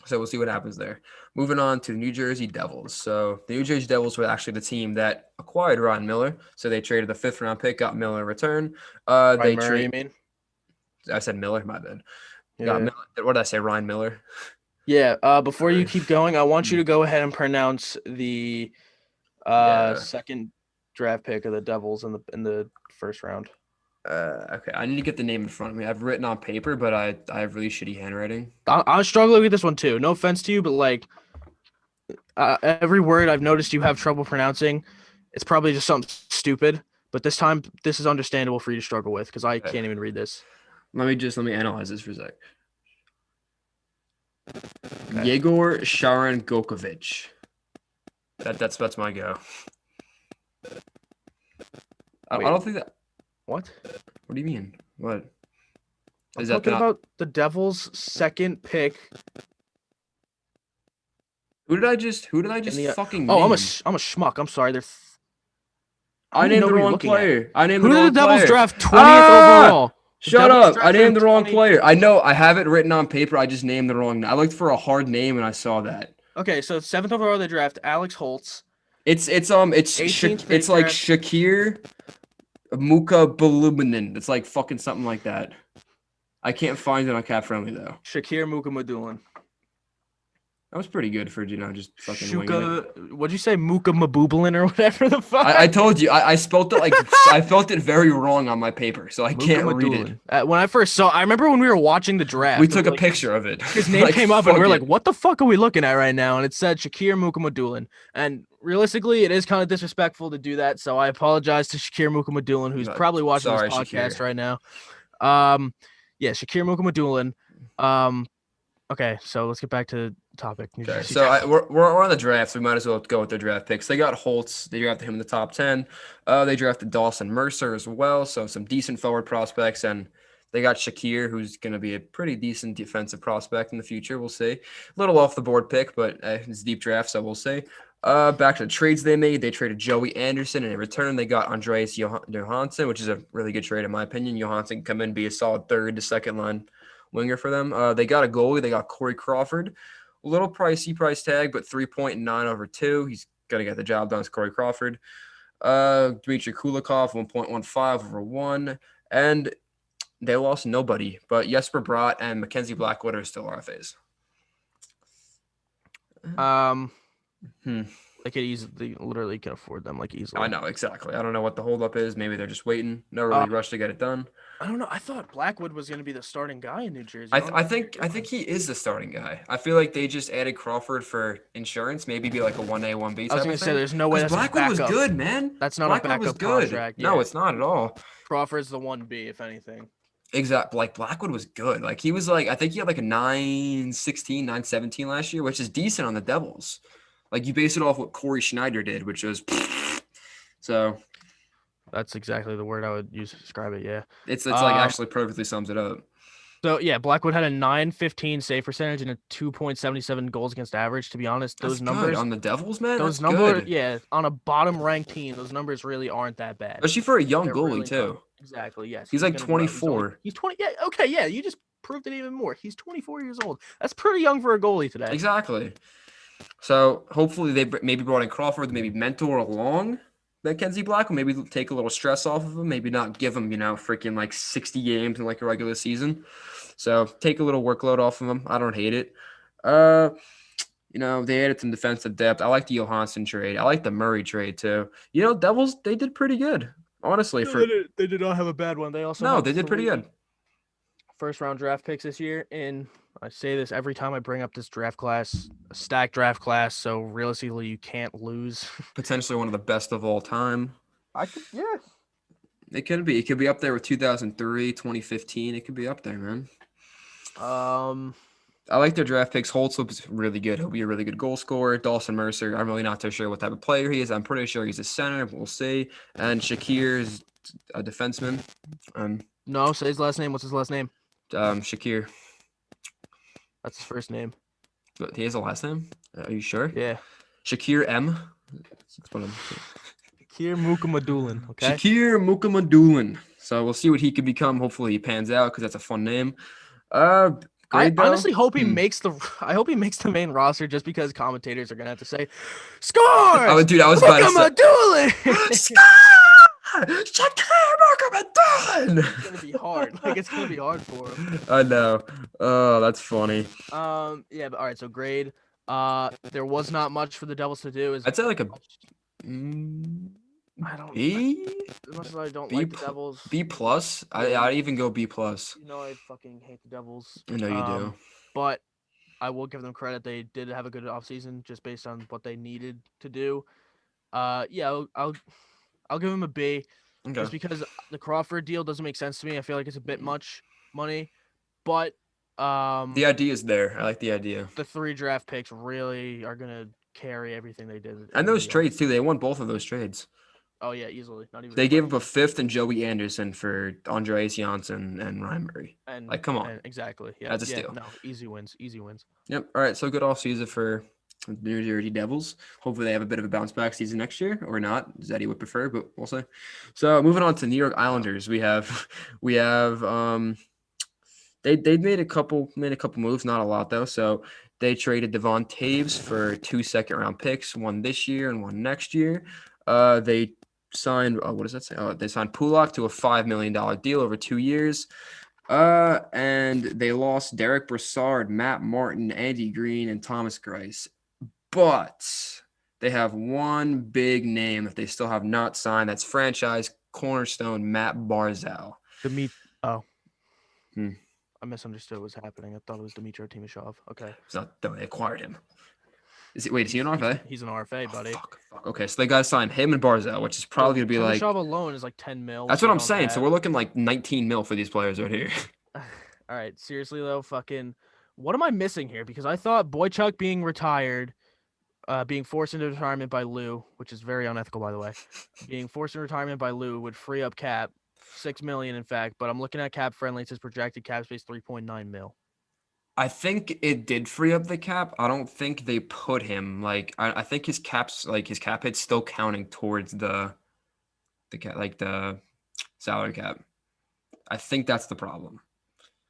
So we'll see what happens there. Moving on to the New Jersey Devils. So the New Jersey Devils were actually the team that acquired Ryan Miller. So they traded the 5th-round pick, got Miller in return. Ryan Murray, you mean? I said Miller, my bad. Yeah. What did I say? Ryan Miller? Yeah. Before you keep going, I want you to go ahead and pronounce the second draft pick of the Devils in the first round. Okay, I need to get the name in front of me. I've written on paper, but I have really shitty handwriting. I'm struggling with this one too. No offense to you, but like every word I've noticed you have trouble pronouncing. It's probably just something stupid, but this time this is understandable for you to struggle with because I can't even read this. Let me analyze this for a sec. Okay. Yegor Sharon Gokovich. That's my go. I don't think that. What? What do you mean? What? I'm talking about the Devils' second pick. Who did I just fucking name? Oh, I'm a schmuck. I'm sorry. I named the wrong player. I named the wrong player. Who did the Devils draft 20th overall? Shut up. I named the wrong player. I know. I have it written on paper. I just named the wrong. I looked for a hard name and I saw that. Okay, so 7th overall they draft Alex Holtz. It's like Shakir Muka Balubinin. It's like fucking something like that. I can't find it on Cap Friendly though. Shakir Muka Madulin. That was pretty good for just fucking winging it. Shuka, what'd you say, Muka Mabublin or whatever the fuck? I told you I spelled it like I felt it very wrong on my paper, so I Muka can't read it. Madulin. When I first saw, I remember when we were watching the We draft, and took we a like picture of it. his name Like came up, and we fuck are like, it. "What the fuck are we looking at right now?" And it said Shakir Mukamadulin. And realistically, it is kind of disrespectful to do that. So I apologize to Shakir Mukamadulin, who's probably watching this Sorry, podcast Shakir. right now. Um, yeah, Shakir Mukamadulin. Okay, so let's get back to the topic. New Okay, Jersey so Devils. we're on the draft, so we might as well go with their draft picks. They got Holtz. They drafted him in the top 10. They drafted Dawson Mercer as well, so some decent forward prospects, and they got Shakir, who's going to be a pretty decent defensive prospect in the future. We'll see. A little off the board pick, but it's a deep draft, so we'll see. Back to the trades they made. They traded Joey Anderson, and in return, they got Andreas Johansson, which is a really good trade in my opinion. Johansson can come in and be a solid third to second line winger for them. They got a goalie. They got Corey Crawford. A little pricey price tag, but 3.9 over 2. He's going to get the job done as Corey Crawford. Dmitry Kulikov, 1.15 over 1. And they lost nobody, but Jesper Bratt and Mackenzie Blackwood are still RFAs. They could easily, literally can afford them like easily. I know, exactly. I don't know what the holdup is. Maybe they're just waiting. No really rush to get it done. I don't know. I thought Blackwood was going to be the starting guy in New Jersey. I think he is the starting guy. I feel like they just added Crawford for insurance, maybe be like a 1A, 1B type I was going to say, there's no way that's Blackwood was good, man. That's not Blackwood a backup was good. contract. No, Yeah. it's not at all. Crawford's the 1B, if anything. Exactly. Like Blackwood was good. Like he was like, I think he had like a 9.16, 9.17 last year, which is decent on the Devils. Like you base it off what Corey Schneider did, which was so. That's exactly the word I would use to describe it. Yeah. It's like actually perfectly sums it up. So yeah, Blackwood had a 9.15 save percentage and a 2.77 goals against average. To be honest, those numbers good. On the Devils, man. Those that's numbers, good. yeah, on a bottom ranked team, those numbers really aren't that bad. Especially for a young They're goalie really too. not. Exactly. Yes. He's like gonna grow. 24. He's 20. Yeah. Okay. Yeah. You just proved it even more. He's 24 years old. That's pretty young for a goalie today. Exactly. So hopefully they maybe brought in Crawford, maybe mentor along Mackenzie Blackwood, maybe take a little stress off of him, maybe not give him, freaking like 60 games in like a regular season. So take a little workload off of him. I don't hate it. They added some defensive depth. I like the Johansson trade. I like the Murray trade too. Devils, they did pretty good. Honestly, they did not have a bad one. They also they did pretty good. First round draft picks this year, and I say this every time I bring up this draft class, a stacked draft class. So realistically, you can't lose. Potentially one of the best of all time. Yeah. It could be. It could be up there with 2003, 2015. It could be up there, man. I like their draft picks. Holtz was really good. He'll be a really good goal scorer. Dawson Mercer, I'm really not too sure what type of player he is. I'm pretty sure he's a center. We'll see. And Shakir is a defenseman. No, say his last name. What's his last name? Shakir. That's his first name. But he has a last name? Are you sure? Yeah. Shakir M. Shakir Mukamadulin. Okay. Shakir Mukamadulin. So we'll see what he could become. Hopefully he pans out because that's a fun name. I honestly hope he makes the main roster just because commentators are gonna have to say, "Score!" I was about to say, "Score! Shakir Mukamadulin!" It's gonna be hard. It's gonna be hard for him. I know. Oh, that's funny. Yeah, but all right. So grade. There was not much for the Devils to do. I'd say like a I don't. B. As much as I don't like the Devils. B plus. I'd even go B plus. I fucking hate the Devils. I know you do. But I will give them credit. They did have a good offseason just based on what they needed to do. Yeah, I'll give them a B. Okay. Just because the Crawford deal doesn't make sense to me. I feel like it's a bit much money, but the idea is there. I like the idea. The 3 draft picks really are gonna carry everything they did. And those trades too. They won both of those trades. Oh yeah, easily. Not even. They gave up a 5th and Joey Anderson for Andreas Johansson and Ryan Murray. And come on, exactly. Yeah, that's a steal. No, easy wins. Yep. All right. So good offseason for the New Jersey Devils. Hopefully they have a bit of a bounce back season next year, or not. Zeddy would prefer, but we'll see. So moving on to New York Islanders, we have they made a couple moves, not a lot though. So they traded Devon Taves for 2 second-round picks, one this year and one next year. They signed what does that say? They signed Pulak to a $5 million deal over 2 years. And they lost Derek Brassard, Matt Martin, Andy Green, and Thomas Grice. But they have one big name that they still have not signed. That's franchise cornerstone Matt Barzal. Oh, Hmm. I misunderstood what was happening. I thought it was Dmitry Timashov. Okay. It's not though they acquired him. Is he an He's RFA? he's an RFA, Oh, buddy. fuck. Okay, so they got to sign him and Barzal, which is probably Well, gonna be like. Timashov alone is like 10 mil, That's which what they I'm don't saying. So we're have. looking like 19 mil for these players right here. All right, seriously though, fucking, what am I missing here? Because I thought Boychuk being retired, being forced into retirement by Lou, which is very unethical, by the way, being forced into retirement by Lou would free up cap, 6 million, in fact. But I'm looking at cap friendly. It says projected cap space 3.9 mil. I think it did free up the cap. I don't think they put him like I think his cap hit's still counting towards the cap like the salary cap. I think that's the problem.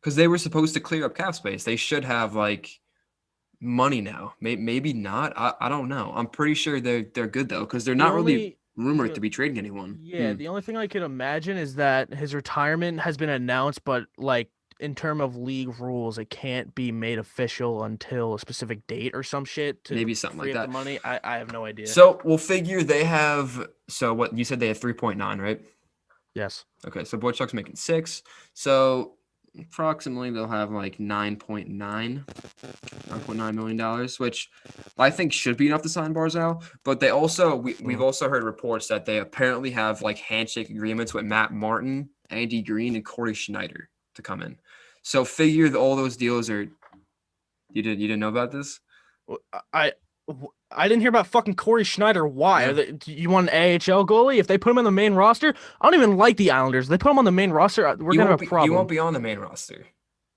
Because they were supposed to clear up cap space. They should have like money now. Maybe not. I don't know. I'm pretty sure they're good though, because they're The not really only, rumored the to be trading anyone. Yeah, the only thing I can imagine is that his retirement has been announced, but like in term of league rules, it can't be made official until a specific date or some shit to Maybe something free like up the that. money. I have no idea. So we'll figure they have. So what you said they have 3.9, right? Yes. Okay, so Boychuk's making 6. So approximately they'll have like $9.9 million, which I think should be enough to sign Barzal. But they also we've also heard reports that they apparently have like handshake agreements with Matt Martin, Andy Green, and Corey Schneider to come in. So figure that all those deals are. You didn't know about this? I I didn't hear about fucking Corey Schneider. Why? Yeah. Do you want an AHL goalie? If they put him on the main roster, I don't even like the Islanders. If they put him on the main roster, we're gonna have a He problem. won't be on the main roster.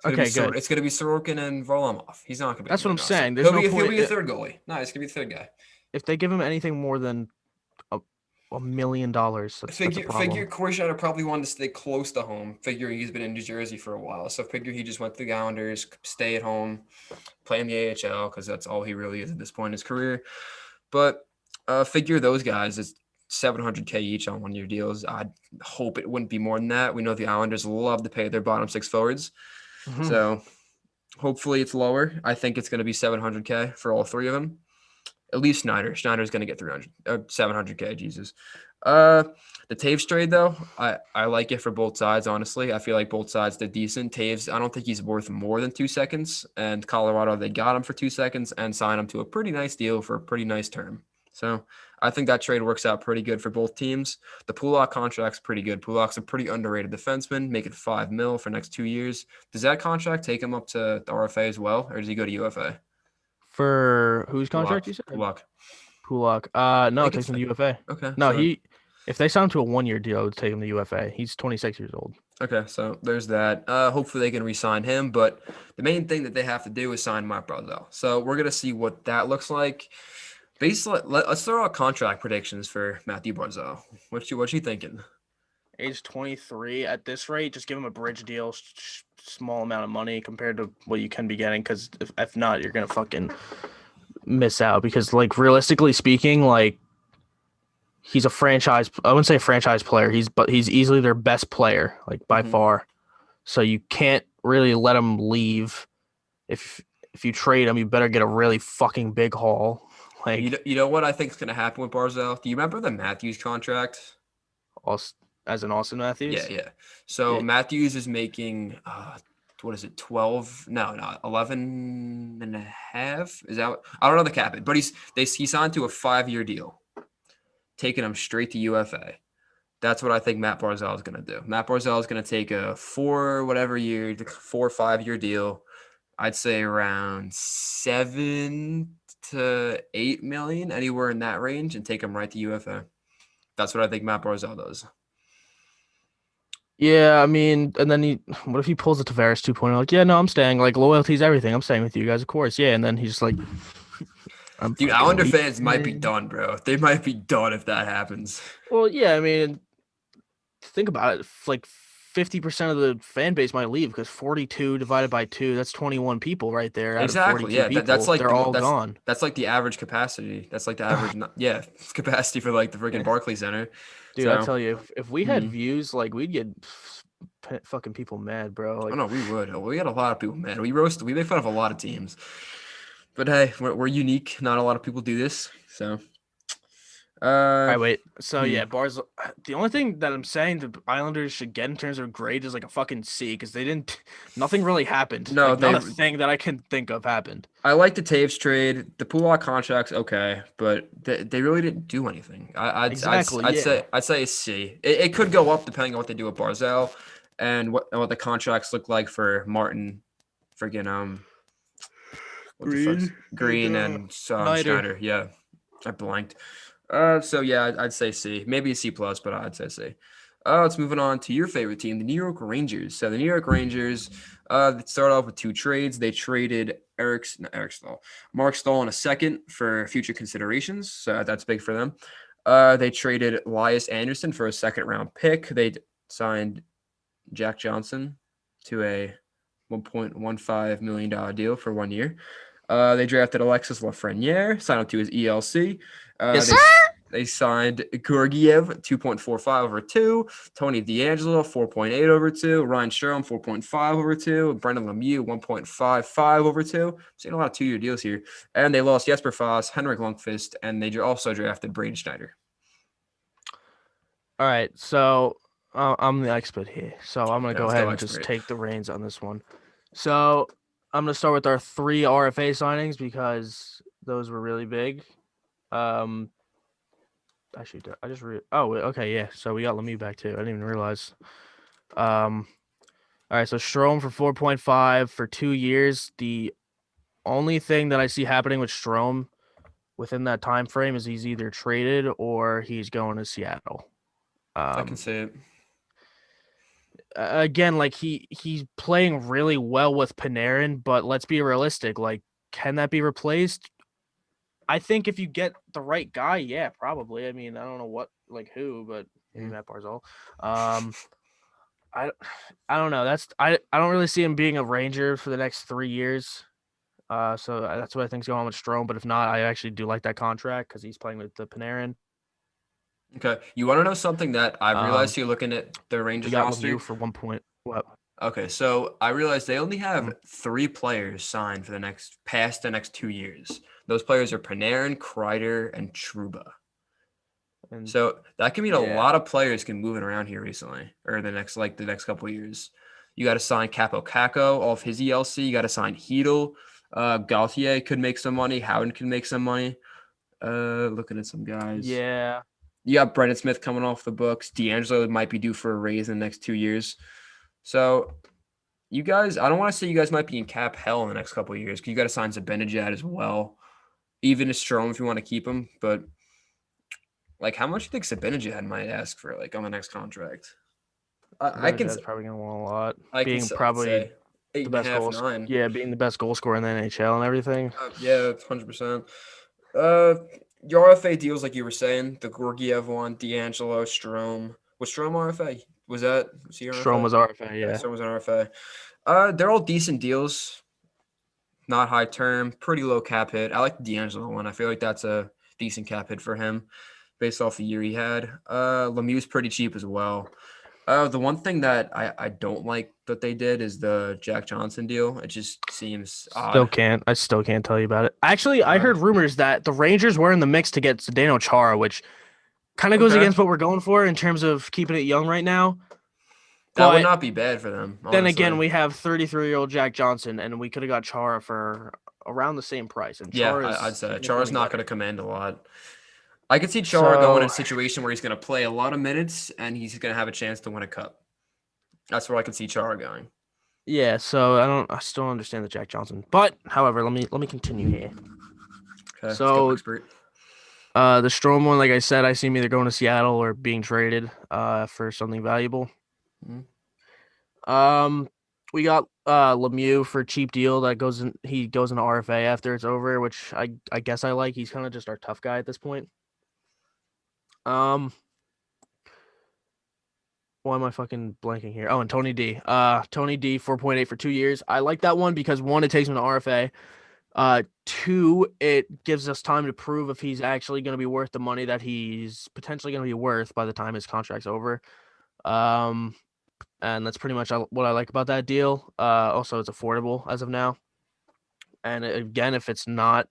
Okay, good. It's gonna be Sorokin and Varlamov. He's not gonna be on That's the what main I'm roster. saying. There's no He'll point be a third goalie. No, he's gonna be the third guy. if they give him anything more than a, $1 million. That's a Figure problem. Corey Schneider probably wanted to stay close to home. Figure he's been in New Jersey for a while, so figure he just went to the Islanders, stay at home, play in the AHL because that's all he really is at this point in his career. But figure those guys is 700K each on 1 year deals. I'd hope it wouldn't be more than that. We know the Islanders love to pay their bottom 6 forwards, Mhm. so hopefully it's lower. I think it's going to be 700K for all 3 of them. At least Schneider. Schneider's going to get 700K. Jesus. The Taves trade though, I like it for both sides. Honestly, I feel like both sides did decent. Taves, I don't think he's worth more than 2 seconds. And Colorado, they got him for 2 seconds and signed him to a pretty nice deal for a pretty nice term. So I think that trade works out pretty good for both teams. The Pulak contract's pretty good. Pulak's a pretty underrated defenseman, making $5 million for next 2 years. Does that contract take him up to the RFA as well, or does he go to UFA? For whose contract Pulak. you said? Pulak. Pulak. I No, it think takes it's him to UFA. okay. No, if they sign him to a 1 year deal, it would take him to UFA. He's 26 years old. Okay, so there's that. Hopefully they can re-sign him, but the main thing that they have to do is sign Mark Brazel. So we're gonna see what that looks like. Basically, let's throw out contract predictions for Matthew Barzal. What you thinking? Age 23 at this rate, just give him a bridge deal, small amount of money compared to what you can be getting. Because if not, you're gonna fucking miss out. Because like realistically speaking, like he's a franchise. I wouldn't say a franchise player. But he's easily their best player, like by far. So you can't really let him leave. If you trade him, you better get a really fucking big haul. Like You know what I think is gonna happen with Barzal? Do you remember the Matthews contract? As an Austin Yeah, Matthews. yeah. So Yeah. Matthews is making what is it, 12? No, 11 and a half? Is that I don't know the cap it, but he signed to a 5-year deal, taking him straight to UFA. That's what I think Matt Barzal is going to do. Matt Barzal is going to take a 4 or 5 year deal. I'd say around 7 to 8 million, anywhere in that range, and take him right to UFA. That's what I think Matt Barzal does. Yeah, I mean, and then what if he pulls a Tavares 2.0? Like, yeah, no, I'm staying. Like, loyalty's everything. I'm staying with you guys, of course. Yeah, and then he's like, I'm Dude, fucking Islander fans might be leaving. done, bro. They might be done if that happens. Well, yeah, I mean, think about it. Like, 50% of the fan base might leave because 42 divided by 2, that's 21 people right there out of Exactly. 42 Yeah, that's people. like They're all gone. that's like the average capacity. That's like the average capacity for like the freaking Barclays Center. Dude, I So, tell you, if we had mhm. views, like we'd get fucking people mad, bro. Oh Like, no, we would. We got a lot of people mad. We make fun of a lot of teams. But hey, we're unique. Not a lot of people do this. So, all uh, right, wait. So hmm. yeah, bars. The only thing that I'm saying the Islanders should get in terms of grade is like a fucking C because they didn't. Nothing really happened. No, Like, not a thing that I can think of happened. I like the Taves trade. The Pulak contract's okay, but they really didn't do anything. Exactly. Yeah. I'd say a C. It could go up depending on what they do with Barzell and what the contracts look like for Martin, friggin' what the fuck's Green and Green and Snyder. Schneider. Yeah, I blanked. So yeah, I'd say C, maybe a C plus, but I'd say C. Let's moving on to your favorite team, the New York Rangers. So the New York Rangers, they start off with two trades. They traded Mark Stahl in a second for future considerations. So that's big for them. They traded Elias Anderson for a second round pick. They signed Jack Johnson to a $1.15 million deal for 1 year. They drafted Alexis Lafreniere, signed him to his ELC. Yes, They sir. they signed Georgiev 2.45 over 2, Tony DeAngelo 4.8 over 2, Ryan Sherm 4.5 over 2, Brendan Lemieux 1.55 over 2. Seeing a lot of 2-year deals here. And they lost Jesper Foss, Henrik Lundqvist, and they also drafted Braden Schneider. All right. So I'm the expert here. So I'm gonna Yeah, go let's ahead go and just expert. take the reins on this one. So I'm gonna start with our 3 RFA signings because those were really big. Um, actually, I just oh, okay, yeah. So we got Lemieux back too. I didn't even realize. Um, all right. So Strome for 4.5 for 2 years. The only thing that I see happening with Strome within that time frame is he's either traded or he's going to Seattle. I can Um, say it. again, like he's playing really well with Panarin, but let's be realistic. Like, can that be replaced? I think if you get the right guy, yeah, probably. I mean, I don't know what, like who, but maybe Matt Barzal. Um, I, I don't know. I don't really see him being a Ranger for the next 3 years. So that's what I think's going on with Strome. But if not, I actually do like that contract because he's playing with the Panarin. Okay. You want to know something that I've realized Um, here looking at the we Rangers got Lemieux roster? for 1 point. What? Okay, so I realized they only Mm, have 3 players signed for the next 2 years. Those players are Panarin, Kreider, and Truba. and So that can mean a yeah, lot of players can moving around here recently, or the next couple of years. You got to sign Capo Caco off his ELC. You got to sign Heedle. Gauthier could make some money. Howden can make some money. Looking at some guys. yeah. You got Brendan Smith coming off the books. D'Angelo might be due for a raise in the next 2 years. So you guys, I don't want to say you guys might be in cap hell in the next couple of years because you got to sign Zibanejad as well, even a Strome if you want to keep him. But like, how much do you think Zibanejad might ask for like on the next contract? I can Zibanejad's probably gonna want a lot. Being I'd probably say eight the and a best half, goals. 9. Yeah, being the best goal scorer in the NHL and everything. Yeah, 100%. Uh, your RFA deals like you were saying, the Georgiev one, D'Angelo, Strome. Was Strome RFA? Was he Strome RFA? was RFA. Yeah, Yeah, Strome was an RFA. They're all decent deals. Not high term, pretty low cap hit. I like the D'Angelo one. I feel like that's a decent cap hit for him based off the year he had. Lemieux's pretty cheap as well. The one thing that I don't like that they did is the Jack Johnson deal. It just seems still odd. can't. I still can't tell you about it. Actually, I Uh, heard rumors that the Rangers were in the mix to get Zdeno Chara, which kind of goes okay. against what we're going for in terms of keeping it young right now. That would But not be bad for them, then again, honestly. we have 33-year-old Jack Johnson, and we could have got Chara for around the same price, and Yeah, Chara is I'd say Chara's significantly not going to better. command a lot. I could see Chara going in a So situation where he's going to play a lot of minutes and he's going to have a chance to win a cup. That's where I could see Chara going. yeah, so I still don't understand the Jack Johnson. But however, let me continue here. Okay, let's go So expert. the Strom one, like I said, I see him either going to Seattle or being traded for something valuable. Mhm. Um we got Lemieux for a cheap deal that he goes into RFA after it's over, which I guess I like. He's kind of just our tough guy at this point. Um Why am I fucking blanking here? Oh, and Tony D. Tony D 4.8 for 2 years. I like that one because one, it takes him to RFA. Two, it gives us time to prove if he's actually going to be worth the money that he's potentially going to be worth by the time his contract's over. Um, and that's pretty much what I like about that deal. Also, it's affordable as of now, and again, if it's not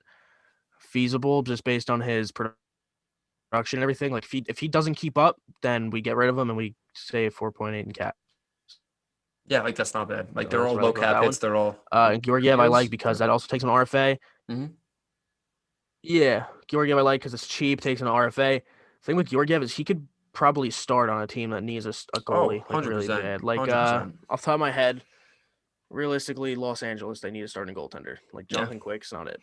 feasible just based on his production and everything, like if he doesn't keep up, then we get rid of him and we save 4.8 in cap. Yeah, like that's not bad. Like So they're that's all what I low like about cap that one. hits. They're all And good Georgiev I like deals. because that also takes an RFA. Mm-hmm. Yeah, Georgiev I like because it's cheap, takes an RFA. Thing with Georgiev is he could probably start on a team that needs a Oh, goalie like really 100%. bad. Like 100%. off the top of my head, realistically, Los Angeles they need a starting goaltender. Like Yeah. Jonathan Quick's not it.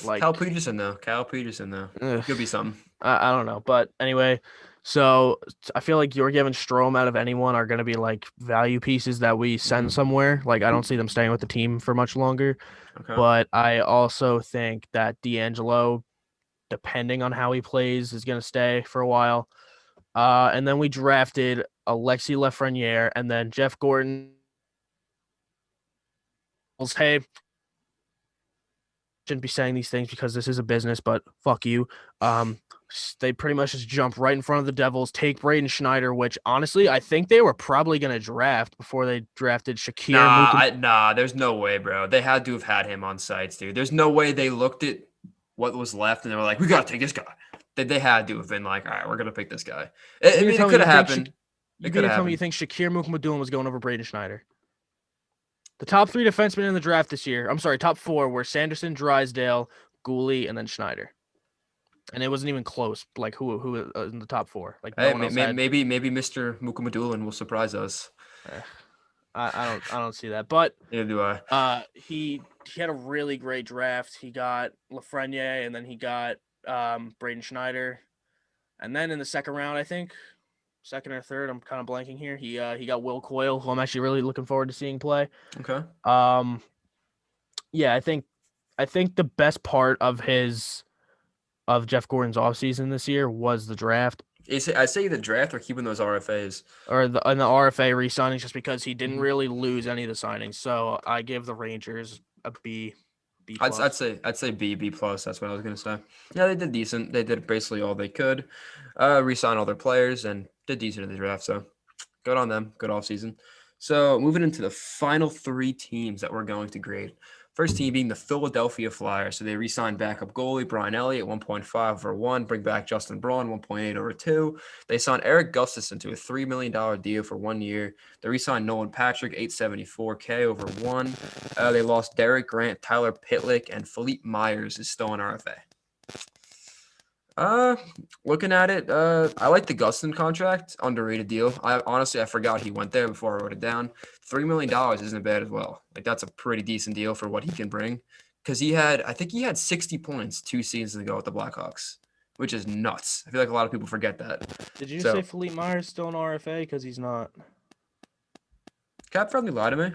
Cal Like Peterson though. Cal Peterson though. ugh, He could be something. I don't know, but anyway, so I feel like Georgiev and Strome out of anyone are gonna be like value pieces that we Mm-hmm. send somewhere. Like I don't see them staying with the team for much longer. Okay. But I also think that D'Angelo, depending on how he plays, is gonna stay for a while. And then we drafted Alexi Lafreniere and then Jeff Gordon. Hey, shouldn't be saying these things because this is a business, but fuck you. Um, they pretty much just jump right in front of the Devils, take Braden Schneider, which honestly I think they were probably going to draft before they drafted Shakir Mukum. Nah, there's no way, bro. They had to have had him on sites, dude. There's no way they looked at what was left and they were like, we gotta take this guy. They had to have been like, all right, we're gonna pick this guy. I mean, it could have happened. You It could mean to have tell me you happened. think Shakir Mukum was going over Braden Schneider? The top three defensemen in the draft this year, I'm sorry, top four were Sanderson, Drysdale, Gooley, and then Schneider. And it wasn't even close. Like who in the top four? Like no Hey, one else had. maybe Mr. Mukamadulin will surprise us. eh, I don't see that. But Neither do I. he had a really great draft. He got Lafreniere and then he got Braden Schneider, and then in the second round, I think second or third, I'm kind of blanking here. He got Will Coyle, who I'm actually really looking forward to seeing play. Okay. Yeah, I think the best part of Jeff Gordon's offseason this year was the draft I say the draft or keeping those RFAs. or the RFA re-signings just because he didn't Mhm. really lose any of the signings. So I give the Rangers a B I'd plus. say B plus. That's what I was gonna say. Yeah, they did decent. They did basically all they could. Resign all their players and did decent in the draft. So good on them. Good off season. So moving into the final three teams that we're going to grade. First team being the Philadelphia Flyers. So they re-signed backup goalie Brian Elliott 1.5 over 1, bring back Justin Braun 1.8 over 2. They signed Eric Gustafson to a $3 million deal for 1 year. They re-signed Nolan Patrick 874K over 1. They lost Derek Grant, Tyler Pitlick, and Philippe Myers is still in RFA. Looking at it, I like the Gustin contract, underrated deal. I forgot he went there before I wrote it down. $3 million isn't bad as well. Like that's a pretty decent deal for what he can bring. Because I think he had 60 points 2 seasons ago with the Blackhawks, which is nuts. I feel like a lot of people forget that. Did you say So Philippe Myers still in RFA? Because he's not. Cap Friendly lied to me.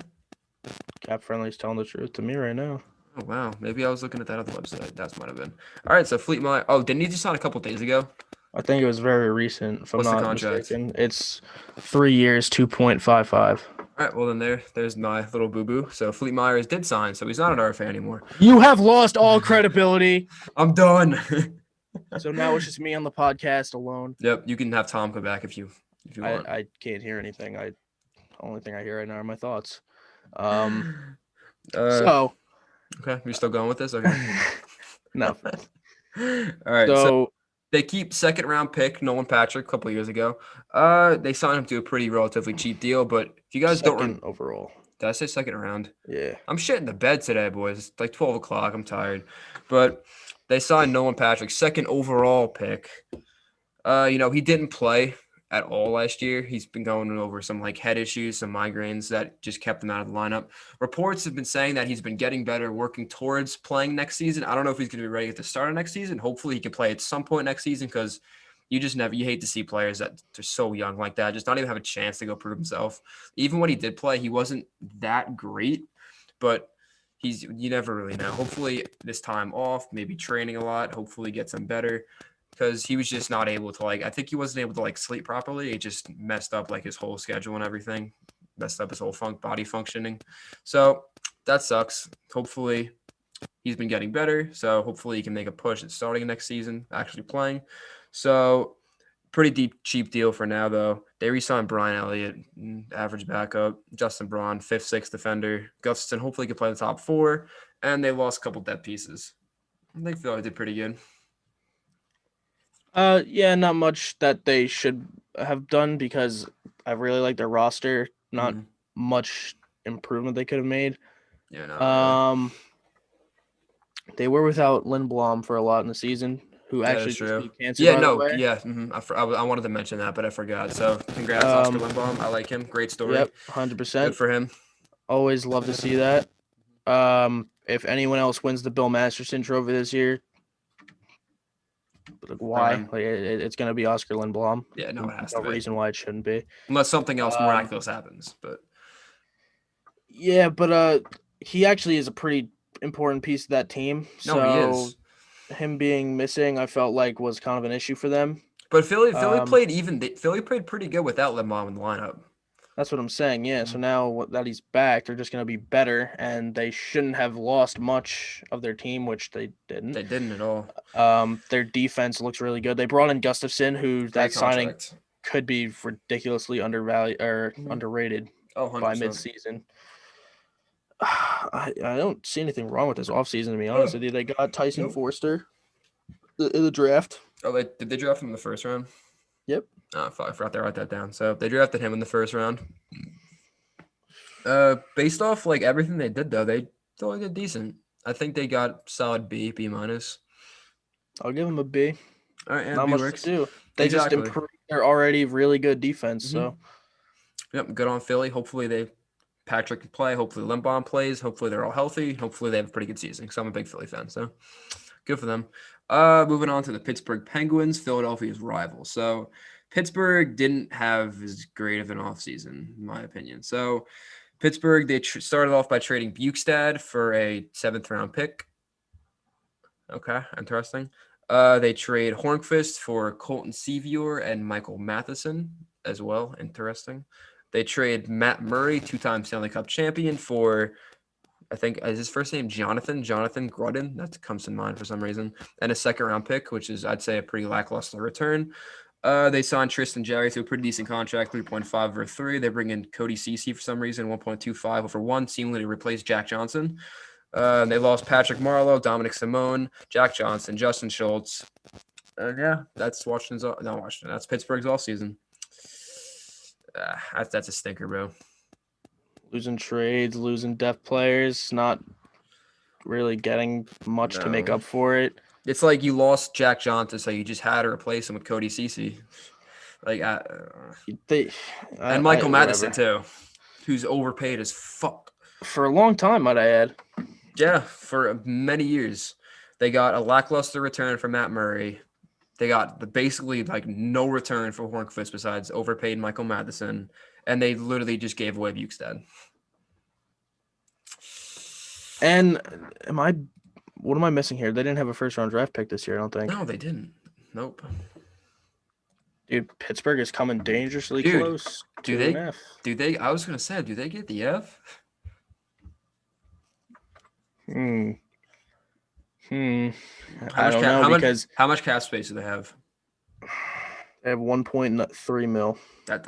Cap Friendly's telling the truth to me right now. Oh wow, maybe I was looking at that other website. That might have been. All right, so Fleet Meyer. Oh, didn't he just sign a couple days ago? I think it was very recent, if I'm What's the not contract? mistaken. It's 3 years, 2.55. All right, well then there's my little boo boo. So Fleet Myers did sign, so he's not an RFA anymore. You have lost all credibility. I'm done. So now it's just me on the podcast alone. Yep, you can have Tom come back if you want. I can't hear anything. Only thing I hear right now are my thoughts. Uh, So okay, you're still going with this? Okay. no. All right, so they keep second round pick Nolan Patrick a couple of years ago. They signed him to a pretty relatively cheap deal, but if you guys Second overall. did I say second round? Yeah. I'm shitting the bed today, boys. It's like 12 o'clock. I'm tired. But they signed Nolan Patrick, second overall pick. He didn't play at all last year. He's been going over some like head issues, some migraines that just kept him out of the lineup. Reports have been saying that he's been getting better, working towards playing next season. I don't know if he's going to be ready at the start of next season. Hopefully he can play at some point next season because you hate to see players that are so young like that, just not even have a chance to go prove himself. Even when he did play, he wasn't that great, but you never really know. Hopefully this time off, maybe training a lot, hopefully gets him better. Because he was just not able to I think he wasn't able to sleep properly. It just messed up his whole schedule and everything, messed up his whole body functioning. So that sucks. Hopefully he's been getting better. So hopefully he can make a push at starting next season, actually playing. So Pretty deep, cheap deal for now, though. They re-signed Brian Elliott, average backup. Justin Braun, 5th, 6th defender. Gustafson hopefully could play the top 4. And they lost a couple depth pieces. I think Philly did pretty good. Yeah, not much that they should have done because I really like their roster. Not Mm-hmm. much improvement they could have made. Yeah, not really. They were without Lindblom for a lot in the season, who That is actually just true. beat cancer, Yeah, by the no, way. yeah. I wanted to mention that, but I forgot. So congrats, Oscar Um, Lindbaum. I like him. Great story. yep, Good 100%. for him. Always love to see that. If anyone else wins the Bill Masterson Trophy this year, like why? Prime. Like it's gonna be Oscar Lindblom. Yeah, no, it has to No be. reason why it shouldn't be. Unless something else Um, miraculous happens. But yeah, but he actually is a pretty important piece of that team. no, he So is. him being missing, I felt like was kind of an issue for them. But Philly Um, played Philly played pretty good without Limbaugh in the lineup. that's what I'm saying. Yeah. So Mhm. now that he's back, they're just gonna be better, and they shouldn't have lost much of their team, which they didn't. They didn't at all. Their defense looks really good. They brought in Gustafson, who Great that signing contract. could be ridiculously undervalued or Mhm. underrated Oh, by 100%. midseason. I don't see anything wrong with this offseason, to be honest with you. They got Tyson Nope. Forster in the draft. Oh, did they draft him in the first round? Yep. Oh, fuck, I forgot to write that down. So they drafted him in the first round. Based off like everything they did, though, they totally did decent. I think they got solid B minus. I'll give them a B. All right, yeah, Not B much to works. do. They just Exactly. improved their already really good defense. Mm-hmm. So Yep, good on Philly. Hopefully Patrick can play. Hopefully Limbomb plays. Hopefully they're all healthy. Hopefully they have a pretty good season because I'm a big Philly fan. So good for them. Moving on to the Pittsburgh Penguins, Philadelphia's rival. So Pittsburgh didn't have as great of an offseason, in my opinion. So Pittsburgh, they started off by trading Bukestad for a 7th-round pick. Okay, interesting. They trade Hornqvist for Colton Sevier and Michael Matheson as well. Interesting. They trade Matt Murray, 2-time Stanley Cup champion, for I think is his first name Jonathan Gruden. That comes to mind for some reason, and a 2nd-round pick, which is I'd say a pretty lackluster return. They signed Tristan Jarry to a pretty decent contract, 3.5 over 3. They bring in Cody Ceci for some reason, 1.25 over 1, seemingly to replace Jack Johnson. They lost Patrick Marleau, Dominic Simone, Jack Johnson, Justin Schultz. Yeah, that's That's Pittsburgh's all season. That's a stinker, bro. losing trades, losing depth players, not really getting much to make No. up for it. It's like you lost Jack Johnson, so you just had to replace him with Cody Ceci. Like, They, and Michael Madison, whatever. too, who's overpaid as fuck. For a long time, might I add. Yeah, for many years. They got a lackluster return from Matt Murray. They got basically like no return for Hornqvist besides overpaid Michael Madison, and they literally just gave away Bukestad. And what am I missing here? They didn't have a 1st-round draft pick this year, I don't think. No, they didn't. Nope. Dude, Pittsburgh is coming dangerously Dude, close do to they- an F. I was gonna say, do they get the F? I How don't know because how much cap space do they have? they have 1.3 mil. I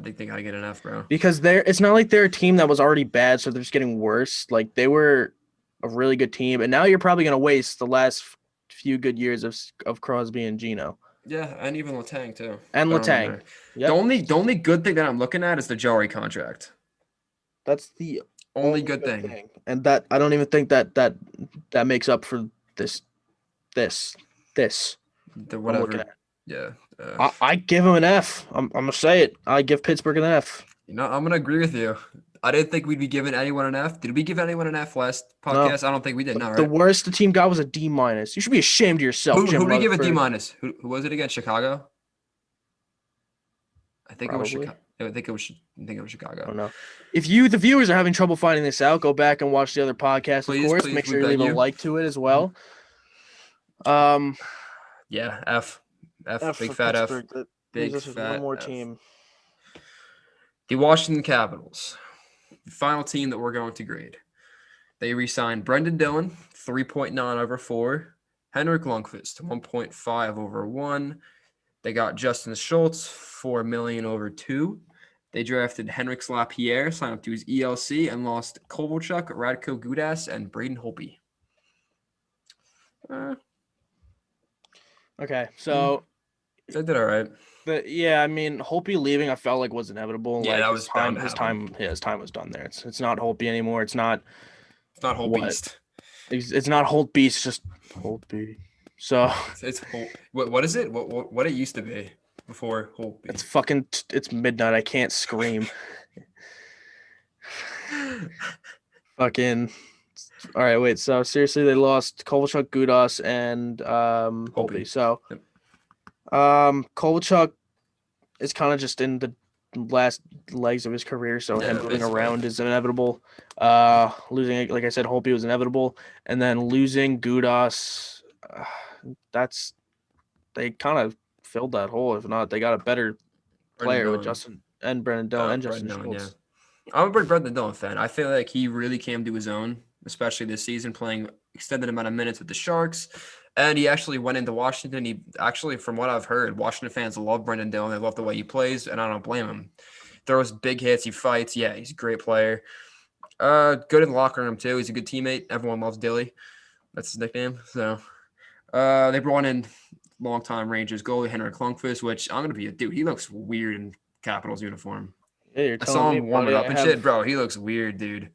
think they gotta get an F, bro. Because it's not like they're a team that was already bad, so they're just getting worse. Like they were a really good team, and now you're probably gonna waste the last few good years of Crosby and Gino Yeah, and even Letang too. and Throw him in Letang. there. Yep. The only good thing that I'm looking at is the Jari contract. That's the Only good thing. and that I don't even think that makes up for this. The I'm looking whatever. at. Yeah. I give him an F. I'm gonna say it. I give Pittsburgh an F. You know, I'm gonna agree with you. I didn't think we'd be giving anyone an F. Did we give anyone an F last podcast? No. I don't think we did. No, The right? worst the team got was a D minus. You should be ashamed of yourself, Who Jim did we give a D Rutherford. minus? Who was it against? Chicago? I think it was Probably. Chicago. I think it was Chicago. I don't know. If the viewers are having trouble finding this out, go back and watch the other podcast, Please, of course. please, Make we sure you beg leave a you. like to it as well. Um, Yeah, F, F big for fat F, Pittsburgh. That big leaves us with fat one more F. team. The Washington Capitals, the final team that we're going to grade. They re-signed Brendan Dillon, 3.9 over 4. Henrik Lundqvist, 1.5 over 1. They got Justin Schultz, $4 million over 2. They drafted Henrik Lapierre, signed up to his ELC, and lost Kovalchuk, Radko Gudas, and Braden Holtby. Okay, so They did all right. but yeah, I mean, Holtby leaving, I felt like was inevitable. Yeah, Like that was bound to his happen. time was done there. It's not Holtby anymore. It's not It's not Holt what Beast. it's not Holtby. It's just Holtby. So It's Holt. What is it? What it used to be before Holt it's Beast? fucking it's midnight. I can't scream. Fucking. All right, wait. So seriously, they lost Kovalchuk, Gudas, and Holtby. So Yep. Kovalchuk is kind of just in the last legs of his career, so Yeah, him moving basically. around is inevitable. Losing, like I said, Holtby was inevitable, and then losing Gudas, that's they kind of filled that hole. If not, they got a better Brendan player with Dillon. Justin and Brendan Dillon and Brendan Justin Dillon, yeah. Schultz. I'm a big Brendan Dillon fan. I feel like he really came to his own, especially this season, playing extended amount of minutes with the Sharks. And he actually went into Washington. He actually, from what I've heard, Washington fans love Brendan Dillon. They love the way he plays, and I don't blame him. Throws big hits, he fights. Yeah, he's a great player. Good in the locker room too. He's a good teammate. Everyone loves Dilly. That's his nickname. So they brought in longtime Rangers goalie Henrik Lundqvist, which I'm gonna be a dude. He looks weird in Capitals uniform. Yeah, you're I telling saw me, him warming buddy. up and shit, bro. He looks weird, dude.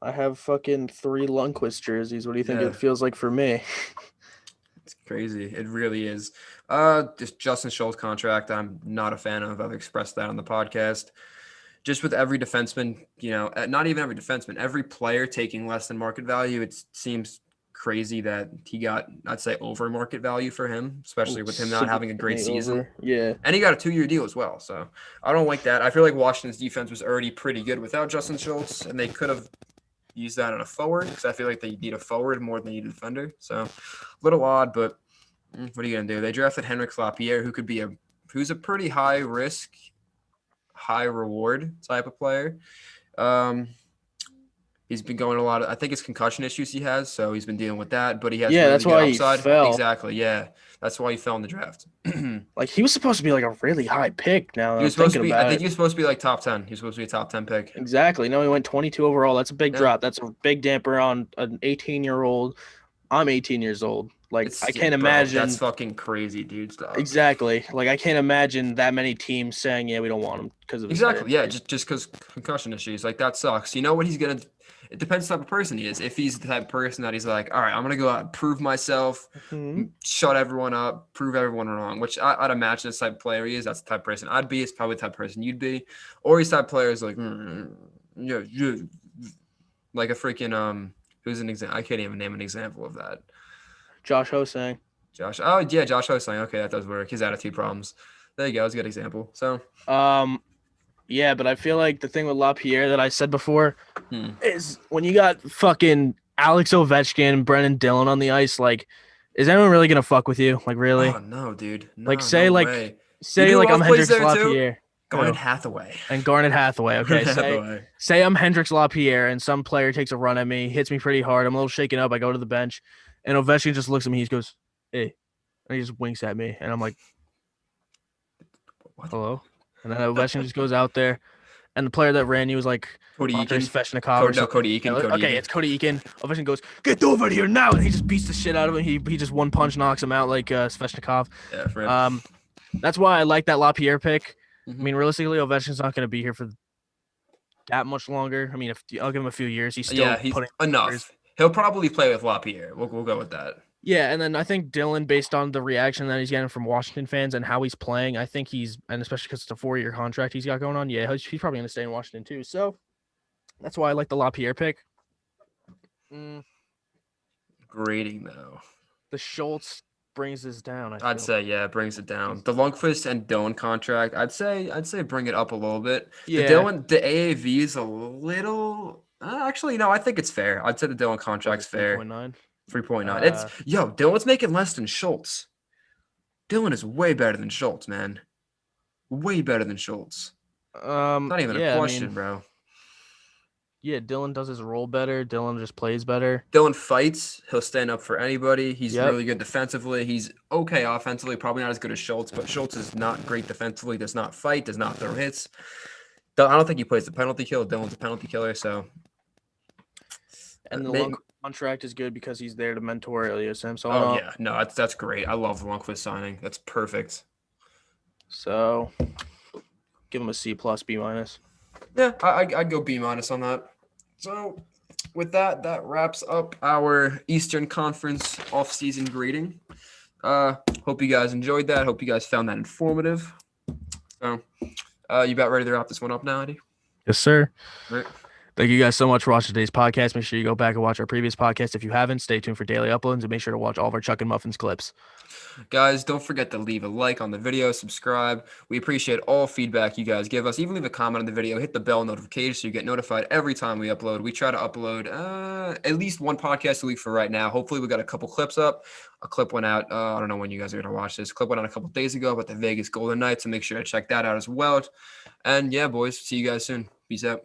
I have fucking 3 Lundqvist jerseys. What do you think Yeah. it feels like for me? It's crazy. It really is. Just Justin Schultz contract. I'm not a fan of. I've expressed that on the podcast. Just with every defenseman, not even every defenseman, every player taking less than market value, it seems crazy that he got, I'd say, over market value for him, especially with him not having a great season. Over. Yeah. And he got a 2-year deal as well. So I don't like that. I feel like Washington's defense was already pretty good without Justin Schultz, and they could have used that on a forward because I feel like they need a forward more than they need a defender. So a little odd, but what are you going to do? They drafted Henrik Lapierre, who's a pretty high risk, high reward type of player. He's been going a lot of, I think it's concussion issues he has, so he's been dealing with that, but he has really that's good why upside. he fell. Exactly, yeah. That's why he fell in the draft. Like he was supposed to be like a really high pick. Now that He was I'm supposed to thinking be, about I think it. he was supposed to be like top 10. He was supposed to be a top 10 pick. Exactly. No, he went 22 overall. That's a big Yeah. drop. That's a big damper on an 18-year-old. I'm 18 years old. Like I can't imagine. That's fucking crazy, dude. Stop. Exactly. Like I can't imagine that many teams saying, "Yeah, we don't want him because of his Exactly. head." Yeah, just because concussion issues. Like that sucks. You know what he's gonna it depends the type of person he is. If he's the type of person that he's like, all right, I'm gonna go out and prove myself, Mm-hmm. shut everyone up, prove everyone wrong, which I'd imagine this type of player he is. That's the type of person I'd be. It's probably the type of person you'd be. Or he's type of player is like, yeah, like a freaking who's an example? I can't even name an example of that. Josh Hosang. Josh. Oh yeah, Josh Hosang. Okay, that does work. His attitude problems. There you go. That's a good example. So Yeah, but I feel like the thing with LaPierre that I said before is when you got fucking Alex Ovechkin and Brendan Dillon on the ice, like, is anyone really gonna fuck with you? Like, really? Oh no, dude. No, Like, say no like way. say You know like who I'm else plays Hendrix there, too? LaPierre. Garnet Who? Hathaway. And Garnet Hathaway. Okay, Hathaway. say I'm Hendrix LaPierre and some player takes a run at me, hits me pretty hard. I'm a little shaken up. I go to the bench, and Ovechkin just looks at me. He goes, "Hey," and he just winks at me, and I'm like, What? "Hello." And then Ovechkin just goes out there, and the player that ran you was like Cody Andrei Eakin. Svechnikov or something. Cody Eakin. Yeah, Cody okay, Eakin. it's Cody Eakin. Ovechkin goes, "Get over here now!" And he just beats the shit out of him. He just one punch knocks him out like Svechnikov. Yeah, for him. That's why I like that LaPierre pick. Mhm. I mean, realistically, Ovechkin's not going to be here for that much longer. I mean, if I'll give him a few years, he's still he's putting enough. numbers. He'll probably play with LaPierre. We'll go with that. Yeah, and then I think Dylan, based on the reaction that he's getting from Washington fans and how he's playing, I think and especially because it's a 4-year contract he's got going on, yeah, he's probably going to stay in Washington too. So that's why I like the LaPierre pick. Grading though. The Schultz brings this down. I'd say yeah, it brings it down. The Lundqvist and Dillon contract, I'd say bring it up a little bit. Yeah. The AAV is a little. Actually, no, I think it's fair. I'd say the Dillon contract's fair. 3.9. 3.9. Dillon's making less than Schultz. Dillon is way better than Schultz, man. Way better than Schultz. Not even a question, bro. Yeah, Dylan does his role better. Dylan just plays better. Dylan fights. He'll stand up for anybody. He's Yep. really good defensively. He's okay offensively. Probably not as good as Schultz, but Schultz is not great defensively. Does not fight. Does not throw hits. I don't think he plays the penalty kill. Dylan's a penalty killer. So, And the may- Lundqvist contract is good because he's there to mentor Ilya Samsonov. oh yeah, no, that's great. I love the Lundqvist signing. That's perfect. So give him a C plus, B minus. Yeah, I'd go B minus on that. So, with that, that wraps up our Eastern Conference off-season grading. Hope you guys enjoyed that. Hope you guys found that informative. So, you about ready to wrap this one up now, Eddie? Yes, sir. All right. Thank you guys so much for watching today's podcast. Make sure you go back and watch our previous podcast if you haven't. Stay tuned for daily uploads and make sure to watch all of our Chuckin Muffins clips. Guys, don't forget to leave a like on the video, subscribe. We appreciate all feedback you guys give us. Even leave a comment on the video, hit the bell notification so you get notified every time we upload. We try to upload at least one podcast a week for right now. Hopefully we got a couple clips up. A clip went out, I don't know when you guys are going to watch this. Clip went out a couple days ago about the Vegas Golden Knights, so make sure to check that out as well. And yeah, boys, see you guys soon. Peace out.